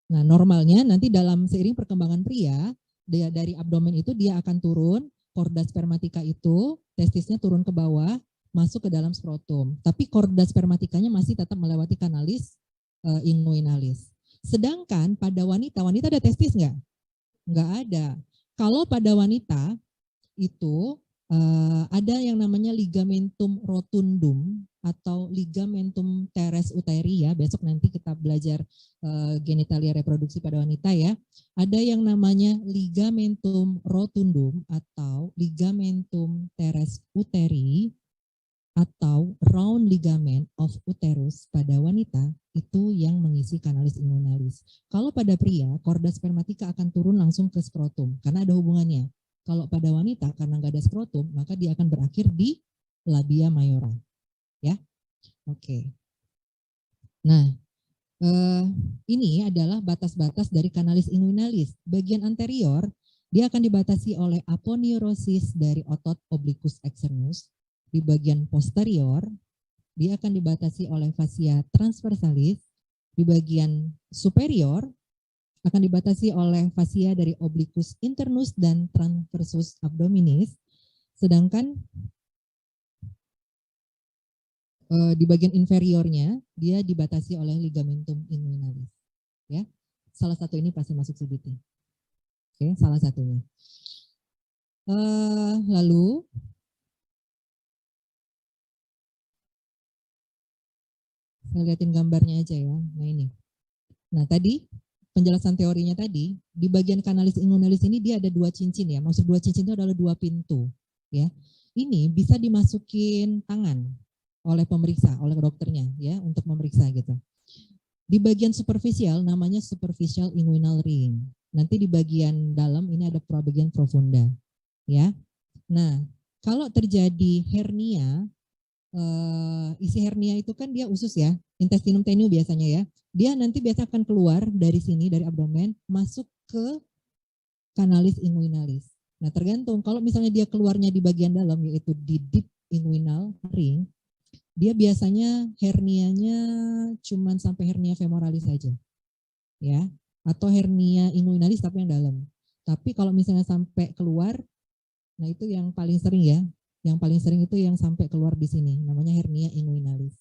Nah, normalnya nanti dalam seiring perkembangan pria, dia dari abdomen itu dia akan turun, chorda spermatica itu testisnya turun ke bawah, masuk ke dalam skrotum. Tapi chorda spermatikanya masih tetap melewati kanalis inguinalis. Sedangkan pada wanita ada testis nggak? Nggak ada. Kalau pada wanita itu ada yang namanya ligamentum rotundum atau ligamentum teres uteri ya. Besok nanti kita belajar genitalia reproduksi pada wanita ya. Ada yang namanya ligamentum rotundum atau ligamentum teres uteri atau round ligament of uterus pada wanita itu yang mengisi kanalis inguinalis. Kalau pada pria, chorda spermatica akan turun langsung ke skrotum karena ada hubungannya. Kalau pada wanita karena nggak ada skrotum, maka dia akan berakhir di labia mayora. Ya, oke. Nah, ini adalah batas-batas dari kanalis inguinalis. Bagian anterior dia akan dibatasi oleh aponeurosis dari otot obliquus externus. Di bagian posterior, dia akan dibatasi oleh fascia transversalis. Di bagian superior, akan dibatasi oleh fascia dari obliquus internus dan transversus abdominis. Sedangkan di bagian inferiornya, dia dibatasi oleh ligamentum inguinalis. Ya, salah satu ini pasti masuk CBT. Oke, salah satunya. Lalu, saya lihatin gambarnya aja ya. Nah ini. Nah tadi penjelasan teorinya tadi di bagian kanalis inguinalis ini dia ada dua cincin ya. Maksud dua cincin itu adalah dua pintu ya. Ini bisa dimasukin tangan oleh pemeriksa, oleh dokternya ya untuk memeriksa gitu. Di bagian superficial namanya superficial inguinal ring. Nanti di bagian dalam ini ada bagian profunda ya. Nah kalau terjadi hernia, isi hernia itu kan dia usus ya, intestinum tenue biasanya ya. Dia nanti biasa akan keluar dari sini, dari abdomen, masuk ke kanalis inguinalis. Nah tergantung, kalau misalnya dia keluarnya di bagian dalam, yaitu di deep inguinal ring, dia biasanya hernianya cuman sampai hernia femoralis saja. Ya, atau hernia inguinalis tapi yang dalam. Tapi kalau misalnya sampai keluar, nah itu yang paling sering ya. Yang paling sering itu yang sampai keluar di sini, namanya hernia inguinalis.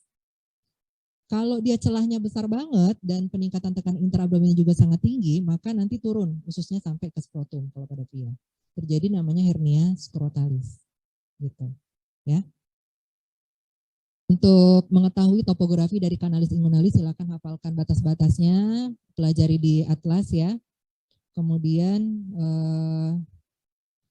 Kalau dia celahnya besar banget dan peningkatan tekanan intraabdominal juga sangat tinggi, maka nanti turun khususnya sampai ke skrotum kalau pada pria. Terjadi namanya hernia skrotalis. Gitu. Ya. Untuk mengetahui topografi dari kanalis inguinalis, silakan hafalkan batas-batasnya, pelajari di atlas ya. Kemudian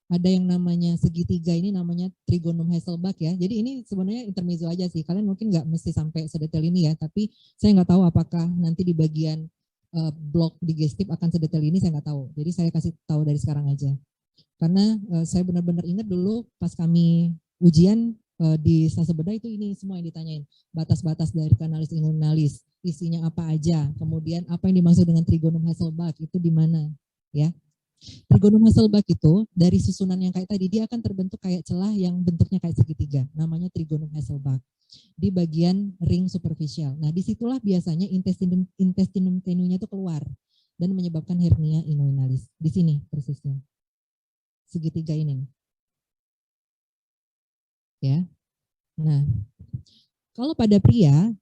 ada yang namanya segitiga, ini namanya trigonum Hasselbalch ya. Jadi ini sebenarnya intermezzo aja sih. Kalian mungkin nggak mesti sampai sedetail ini ya, tapi saya nggak tahu apakah nanti di bagian blok digestif akan sedetail ini, saya nggak tahu. Jadi saya kasih tahu dari sekarang aja. Karena saya benar-benar ingat dulu pas kami ujian di stase bedah itu ini semua yang ditanyain. Batas-batas dari kanalis inguinalis, isinya apa aja, kemudian apa yang dimaksud dengan trigonum Hasselbalch itu di mana ya. Trigonum Hasselbalch itu dari susunan yang kayak tadi dia akan terbentuk kayak celah yang bentuknya kayak segitiga, namanya trigonum Hasselbalch di bagian ring superficial. Nah disitulah biasanya intestinum tenunya itu keluar dan menyebabkan hernia inguinalis. Di sini persisnya segitiga ini ya. Nah kalau pada pria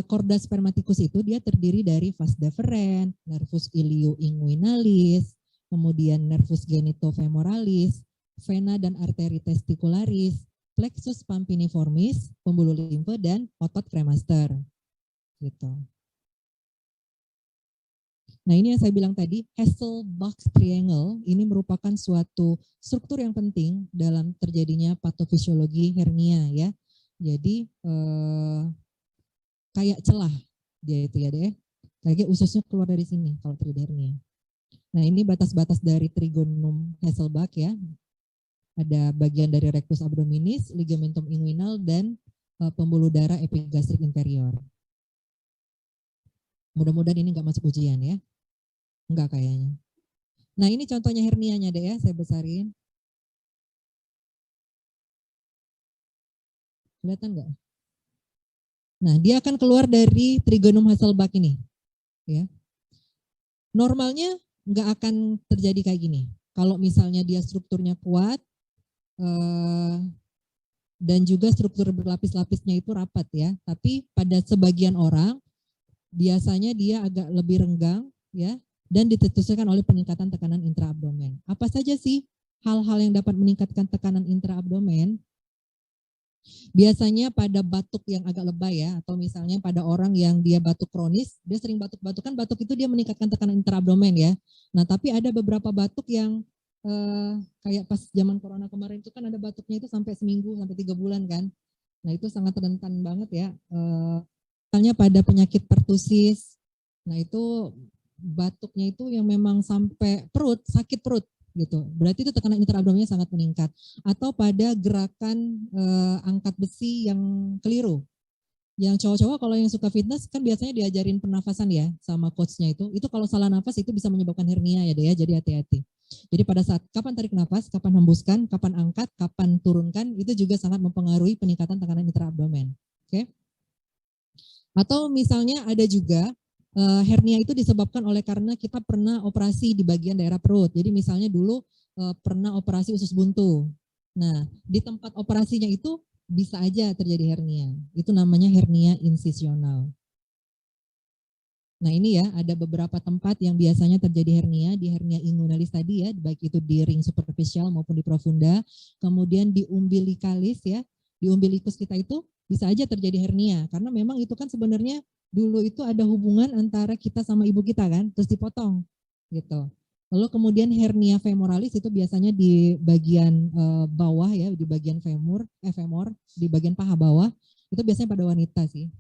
chorda spermaticus itu dia terdiri dari vas deferens, nervus ilioinguinalis, kemudian nervus genitofemoralis, vena dan arteri testicularis, plexus pampiniformis, pembuluh limfe dan otot kremaster. Gitu. Nah ini yang saya bilang tadi, Hasselbalch triangle ini merupakan suatu struktur yang penting dalam terjadinya patofisiologi hernia ya. Jadi kayak celah dia itu ya deh. Kayak ususnya keluar dari sini kalau terjadi hernia. Nah ini batas-batas dari trigonum Hasselbalch ya. Ada bagian dari rectus abdominis, ligamentum inguinal, dan pembuluh darah epigastrik inferior. Mudah-mudahan ini nggak masuk ujian ya. Enggak kayaknya. Nah ini contohnya hernianya deh ya, saya besarin. Kelihatan nggak? Nah dia akan keluar dari trigonum Hasselbalch ini. Ya. Normalnya nggak akan terjadi kayak gini. Kalau misalnya dia strukturnya kuat dan juga struktur berlapis-lapisnya itu rapat ya. Tapi pada sebagian orang biasanya dia agak lebih renggang ya. Dan ditetuskan oleh peningkatan tekanan intraabdomen. Apa saja sih hal-hal yang dapat meningkatkan tekanan intraabdomen? Biasanya pada batuk yang agak lebay ya, atau misalnya pada orang yang dia batuk kronis, dia sering batuk-batuk, kan batuk itu dia meningkatkan tekanan intraabdomen ya. Nah tapi ada beberapa batuk yang kayak pas zaman corona kemarin itu kan ada batuknya itu sampai seminggu, sampai 3 bulan kan. Nah itu sangat rentan banget ya. Misalnya pada penyakit pertusis, nah itu batuknya itu yang memang sampai perut, sakit perut gitu. Berarti itu tekanan intraabdomennya sangat meningkat. Atau pada gerakan angkat besi yang keliru. Yang cowok-cowok kalau yang suka fitness kan biasanya diajarin pernafasan ya sama coachnya itu. Itu kalau salah nafas itu bisa menyebabkan hernia ya deh ya, jadi hati-hati. Jadi pada saat kapan tarik nafas, kapan hembuskan, kapan angkat, kapan turunkan, itu juga sangat mempengaruhi peningkatan tekanan intraabdomen. Oke? Atau misalnya ada juga hernia itu disebabkan oleh karena kita pernah operasi di bagian daerah perut. Jadi misalnya dulu pernah operasi usus buntu. Nah, di tempat operasinya itu bisa aja terjadi hernia. Itu namanya hernia insisional. Nah ini ya, ada beberapa tempat yang biasanya terjadi hernia, di hernia inguinalis tadi ya, baik itu di ring superficial maupun di profunda. Kemudian di umbilikalis ya, di umbilikus kita itu bisa aja terjadi hernia. Karena memang itu kan sebenarnya dulu itu ada hubungan antara kita sama ibu kita kan, terus dipotong gitu. Lalu kemudian hernia femoralis itu biasanya di bagian bawah ya, di bagian femur, di bagian paha bawah, itu biasanya pada wanita sih.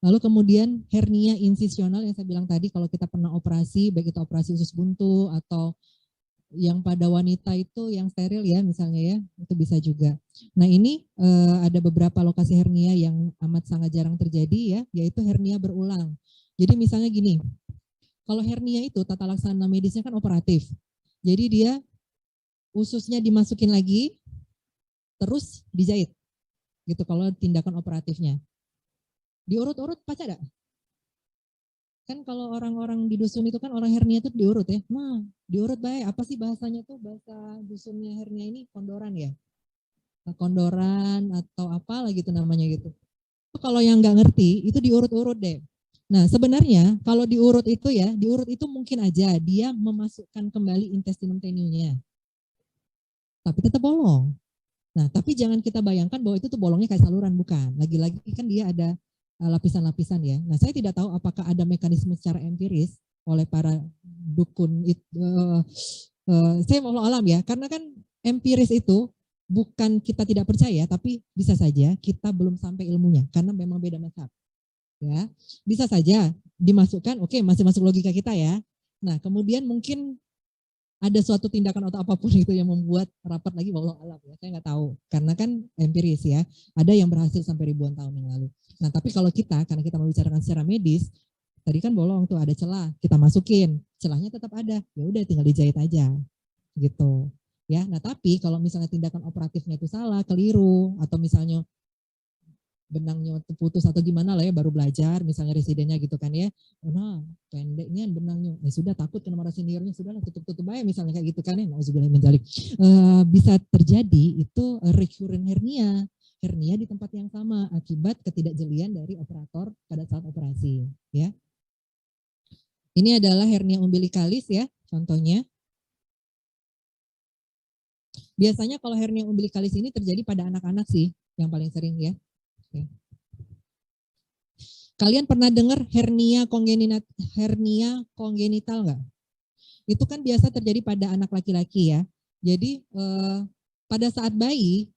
Lalu kemudian hernia insisional yang saya bilang tadi, kalau kita pernah operasi, baik itu operasi usus buntu atau yang pada wanita itu yang steril ya misalnya ya, itu bisa juga. Nah ini ada beberapa lokasi hernia yang amat sangat jarang terjadi ya, yaitu hernia berulang. Jadi misalnya gini, kalau hernia itu tata laksana medisnya kan operatif. Jadi dia ususnya dimasukin lagi, terus dijahit. Gitu kalau tindakan operatifnya. Diurut-urut pacar gak? Kan kalau orang-orang di dusun itu kan orang hernia itu diurut ya. Nah, diurut baik. Apa sih bahasanya tuh, bahasa dusunnya hernia ini kondoran ya? Kondoran atau apalah gitu namanya gitu. Kalau yang nggak ngerti itu diurut-urut deh. Nah sebenarnya kalau diurut itu ya, diurut itu mungkin aja dia memasukkan kembali intestinum tenunya. Tapi tetap bolong. Nah, tapi jangan kita bayangkan bahwa itu tuh bolongnya kayak saluran, bukan. Lagi-lagi kan dia ada lapisan-lapisan ya. Nah, saya tidak tahu apakah ada mekanisme secara empiris oleh para dukun saya mau alam ya, karena kan empiris itu bukan kita tidak percaya, tapi bisa saja kita belum sampai ilmunya karena memang beda mazhab. Ya, bisa saja dimasukkan, oke, masih masuk logika kita ya. Nah, kemudian mungkin ada suatu tindakan atau apapun itu yang membuat rapat lagi wallahu alam ya, saya nggak tahu karena kan empiris ya, ada yang berhasil sampai ribuan tahun yang lalu. Nah, tapi kalau kita, karena kita membicarakan secara medis, tadi kan bolong tuh ada celah, kita masukin, celahnya tetap ada, ya udah tinggal dijahit aja gitu ya. Nah, tapi kalau misalnya tindakan operatifnya itu salah, keliru, atau misalnya benangnya putus atau gimana lah ya, baru belajar misalnya residennya gitu kan ya, oh nah pendeknya benangnya, sudah takut kena marah seniornya, sudahlah tutup aja misalnya kayak gitu kan ya, nauzubillah min dzalik. Bisa terjadi itu recurrent hernia di tempat yang sama akibat ketidakjelian dari operator pada saat operasi ya. Ini adalah hernia umbilikalis ya contohnya. Biasanya kalau hernia umbilikalis ini terjadi pada anak-anak sih yang paling sering ya. Oke. Kalian pernah dengar hernia kongenital nggak? Itu kan biasa terjadi pada anak laki-laki ya. Jadi pada saat bayi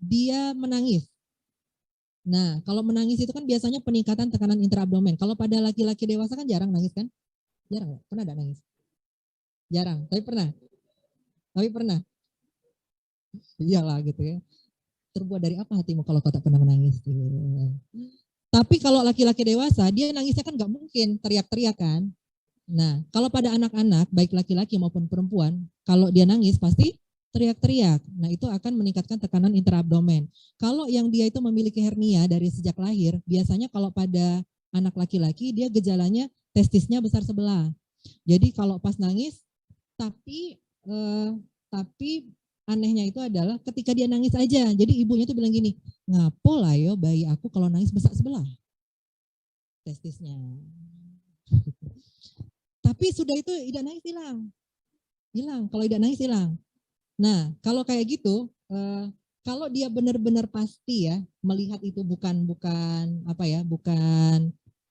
dia menangis. Nah, kalau menangis itu kan biasanya peningkatan tekanan intraabdomen. Kalau pada laki-laki dewasa kan jarang nangis kan? Jarang nggak? Pernah ada nangis? Jarang, tapi pernah. Iyalah gitu ya. Terbuat dari apa hatimu kalau kau tak pernah menangis? Tapi kalau laki-laki dewasa, dia nangisnya kan nggak mungkin teriak-teriak kan. Nah, kalau pada anak-anak, baik laki-laki maupun perempuan, kalau dia nangis pasti teriak-teriak. Nah, itu akan meningkatkan tekanan intraabdomen. Kalau yang dia itu memiliki hernia dari sejak lahir, biasanya kalau pada anak laki-laki, dia gejalanya testisnya besar sebelah. Jadi kalau pas nangis, tapi anehnya itu adalah ketika dia nangis aja. Jadi ibunya tuh bilang gini, ngapo lah yo bayi aku kalau nangis besar sebelah testisnya. Tapi sudah itu tidak nangis hilang. Kalau tidak nangis hilang. Nah, kalau kayak gitu, kalau dia benar-benar pasti ya melihat itu bukan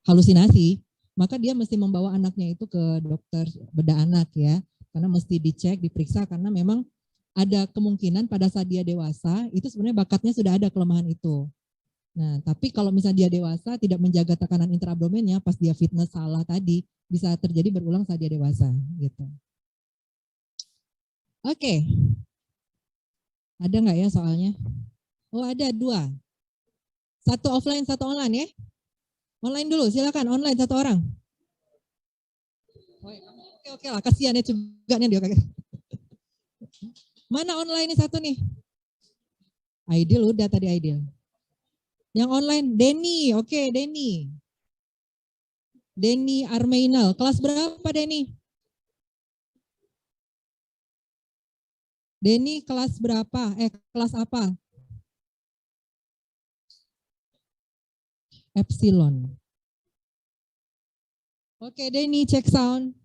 halusinasi, maka dia mesti membawa anaknya itu ke dokter bedah anak ya, karena mesti dicek, diperiksa karena memang ada kemungkinan pada saat dia dewasa itu sebenarnya bakatnya sudah ada kelemahan itu. Nah, tapi kalau misalnya dia dewasa tidak menjaga tekanan intraabdomennya pas dia fitness salah tadi, bisa terjadi berulang saat dia dewasa gitu. Oke. Ada nggak ya soalnya? Oh, ada 2. 1 offline, 1 online ya. Online dulu, silakan online 1 orang. Oke lah, kasihan ya juga nih dia. Mana online ini 1 nih? Aidil udah tadi Aidil. Yang online, Denny. Oke, Denny. Denny Armeinal. Kelas berapa Denny? Denny kelas berapa? Kelas apa? Epsilon. Oke, Denny cek sound.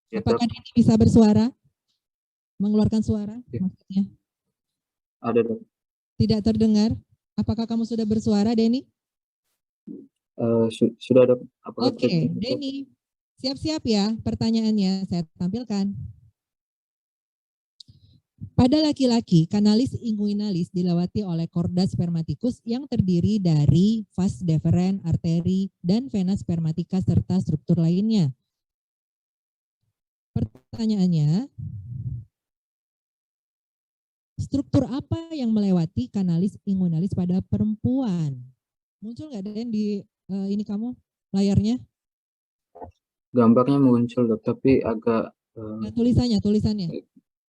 Apakah Denny bisa bersuara? Mengeluarkan suara maksudnya? Ada, Dok. Tidak terdengar. Apakah kamu sudah bersuara, Denny? Sudah, Dok. Oke, Denny. Siap-siap ya pertanyaannya. Saya tampilkan. Pada laki-laki, kanalis inguinalis dilewati oleh chorda spermaticus yang terdiri dari vas deferens, arteri, dan vena spermatica serta struktur lainnya. Pertanyaannya, struktur apa yang melewati kanalis inguinalis pada perempuan? Muncul nggak Den di ini kamu layarnya? Gambarnya muncul, Dok, tapi agak Nah, tulisannya.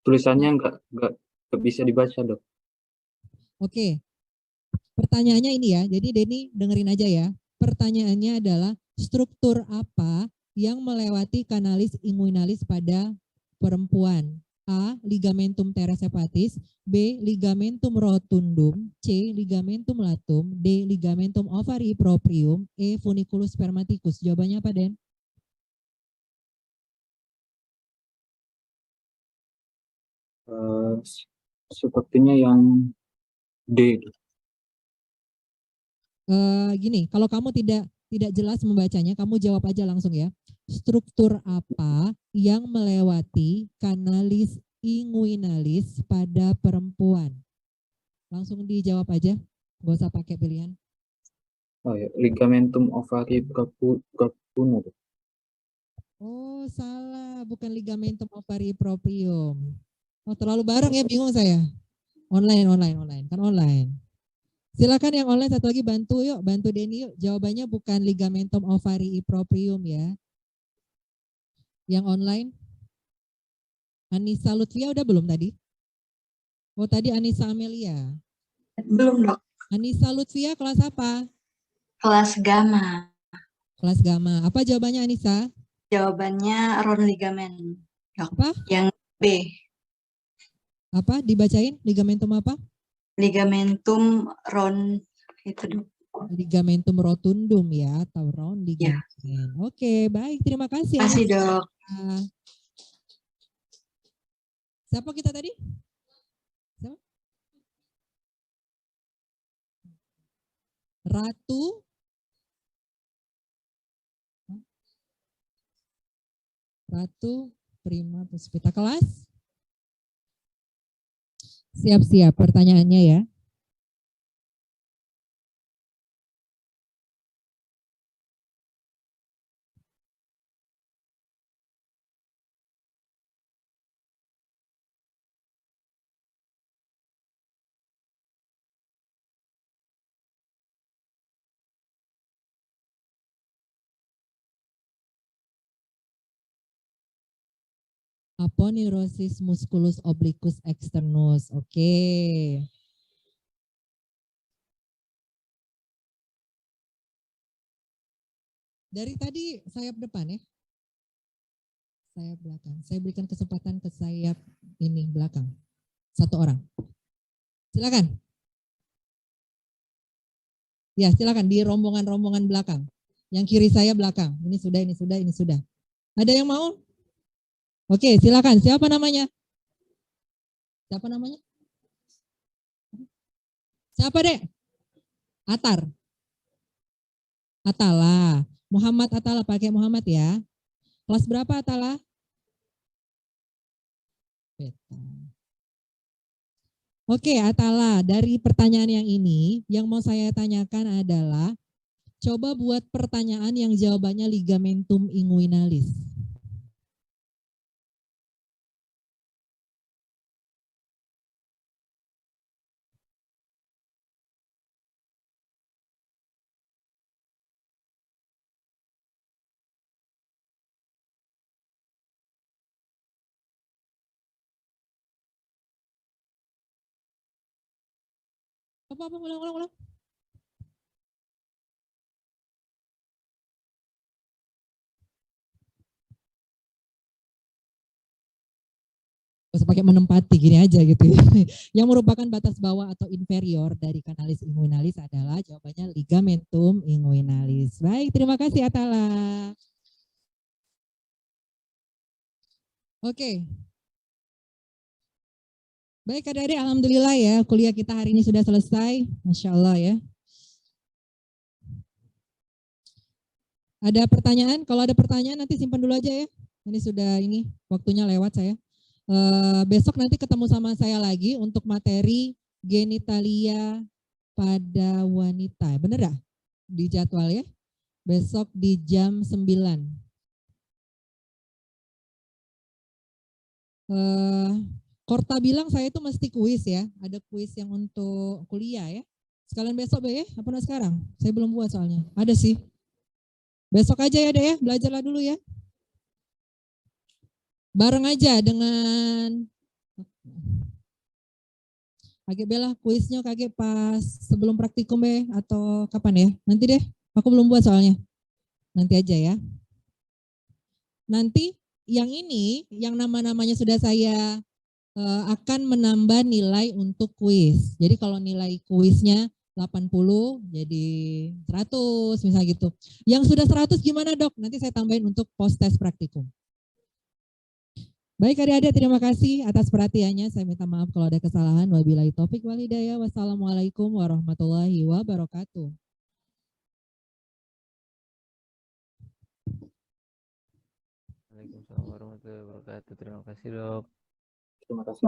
Tulisannya nggak bisa dibaca, Dok. Oke. Pertanyaannya ini ya. Jadi Denny dengerin aja ya. Pertanyaannya adalah struktur apa yang melewati kanalis inguinalis pada perempuan? A. Ligamentum teres hepatis, B. Ligamentum rotundum, C. Ligamentum latum, D. Ligamentum ovari proprium, E. Funiculus spermaticus. Jawabannya apa, Den? Sepertinya yang D. Gini, kalau kamu tidak jelas membacanya, kamu jawab aja langsung ya. Struktur apa yang melewati kanalis inguinalis pada perempuan? Langsung dijawab aja, nggak usah pakai pilihan. Oh ya, ligamentum ovari capuna. Oh, salah, bukan ligamentum ovari proprium. Oh, terlalu bareng ya, bingung saya. Online, kan online. Silakan yang online satu lagi bantu yuk, bantu Denny yuk. Jawabannya bukan ligamentum ovari proprium ya. Yang online, Anissa Lutfia udah belum tadi? Oh, tadi Anissa Amelia. Belum, Dok. Anissa Lutfia kelas apa? Kelas gamma. Kelas gamma. Apa jawabannya Anissa? Jawabannya ron ligamen. Dok. Apa? Yang B. Apa? Dibacain ligamentum apa? Ligamentum ron itu, Dok. Ligamentum rotundum ya, atau round ligament. Oke, baik. Terima kasih. Terima kasih, Anissa. Dok. Siapa kita tadi? Siapa? Ratu. Ratu Prima Puspita kelas. Siap-siap pertanyaannya ya. Aponeurosis musculus obliquus externus. Oke. Dari tadi sayap depan ya. Sayap belakang. Saya berikan kesempatan ke sayap ini belakang. Satu orang. Silakan. Ya, silakan di rombongan-rombongan belakang. Yang kiri saya belakang. Ini sudah. Ada yang mau? Oke, silakan. Siapa namanya? Siapa, Dek? Atala. Muhammad Atala, pakai Muhammad ya. Kelas berapa Atala? Beta. Oke, Atala, dari pertanyaan yang ini, yang mau saya tanyakan adalah, coba buat pertanyaan yang jawabannya ligamentum inguinalis. Apa, ulang. Bisa pakai menempati gini aja gitu ya. Yang merupakan batas bawah atau inferior dari kanalis inguinalis adalah jawabannya ligamentum inguinalis. Baik, terima kasih Atala. Oke. Baik adik-adik, alhamdulillah ya kuliah kita hari ini sudah selesai. Masya Allah ya. Ada pertanyaan? Kalau ada pertanyaan nanti simpan dulu aja ya. Ini sudah waktunya lewat saya. Besok nanti ketemu sama saya lagi untuk materi genitalia pada wanita. Bener gak? Di jadwal ya. Besok di jam 9. Korta bilang saya itu mesti kuis ya. Ada kuis yang untuk kuliah ya. Sekalian besok ya, apa sekarang? Saya belum buat soalnya. Ada sih. Besok aja ya deh ya, belajarlah dulu ya. Bareng aja dengan Kage Bella, kuisnya Kage pas sebelum praktikum atau kapan ya? Nanti deh, aku belum buat soalnya. Nanti aja ya. Nanti yang ini, yang nama-namanya sudah saya akan menambah nilai untuk kuis. Jadi kalau nilai kuisnya 80 jadi 100 misalnya gitu. Yang sudah 100 gimana Dok? Nanti saya tambahin untuk post test praktikum. Baik adik-adik, terima kasih atas perhatiannya. Saya minta maaf kalau ada kesalahan. Wabillahi taufik wal hidayah. Wassalamualaikum warahmatullahi wabarakatuh. Waalaikumsalam warahmatullahi wabarakatuh. Terima kasih, Dok. Terima kasih.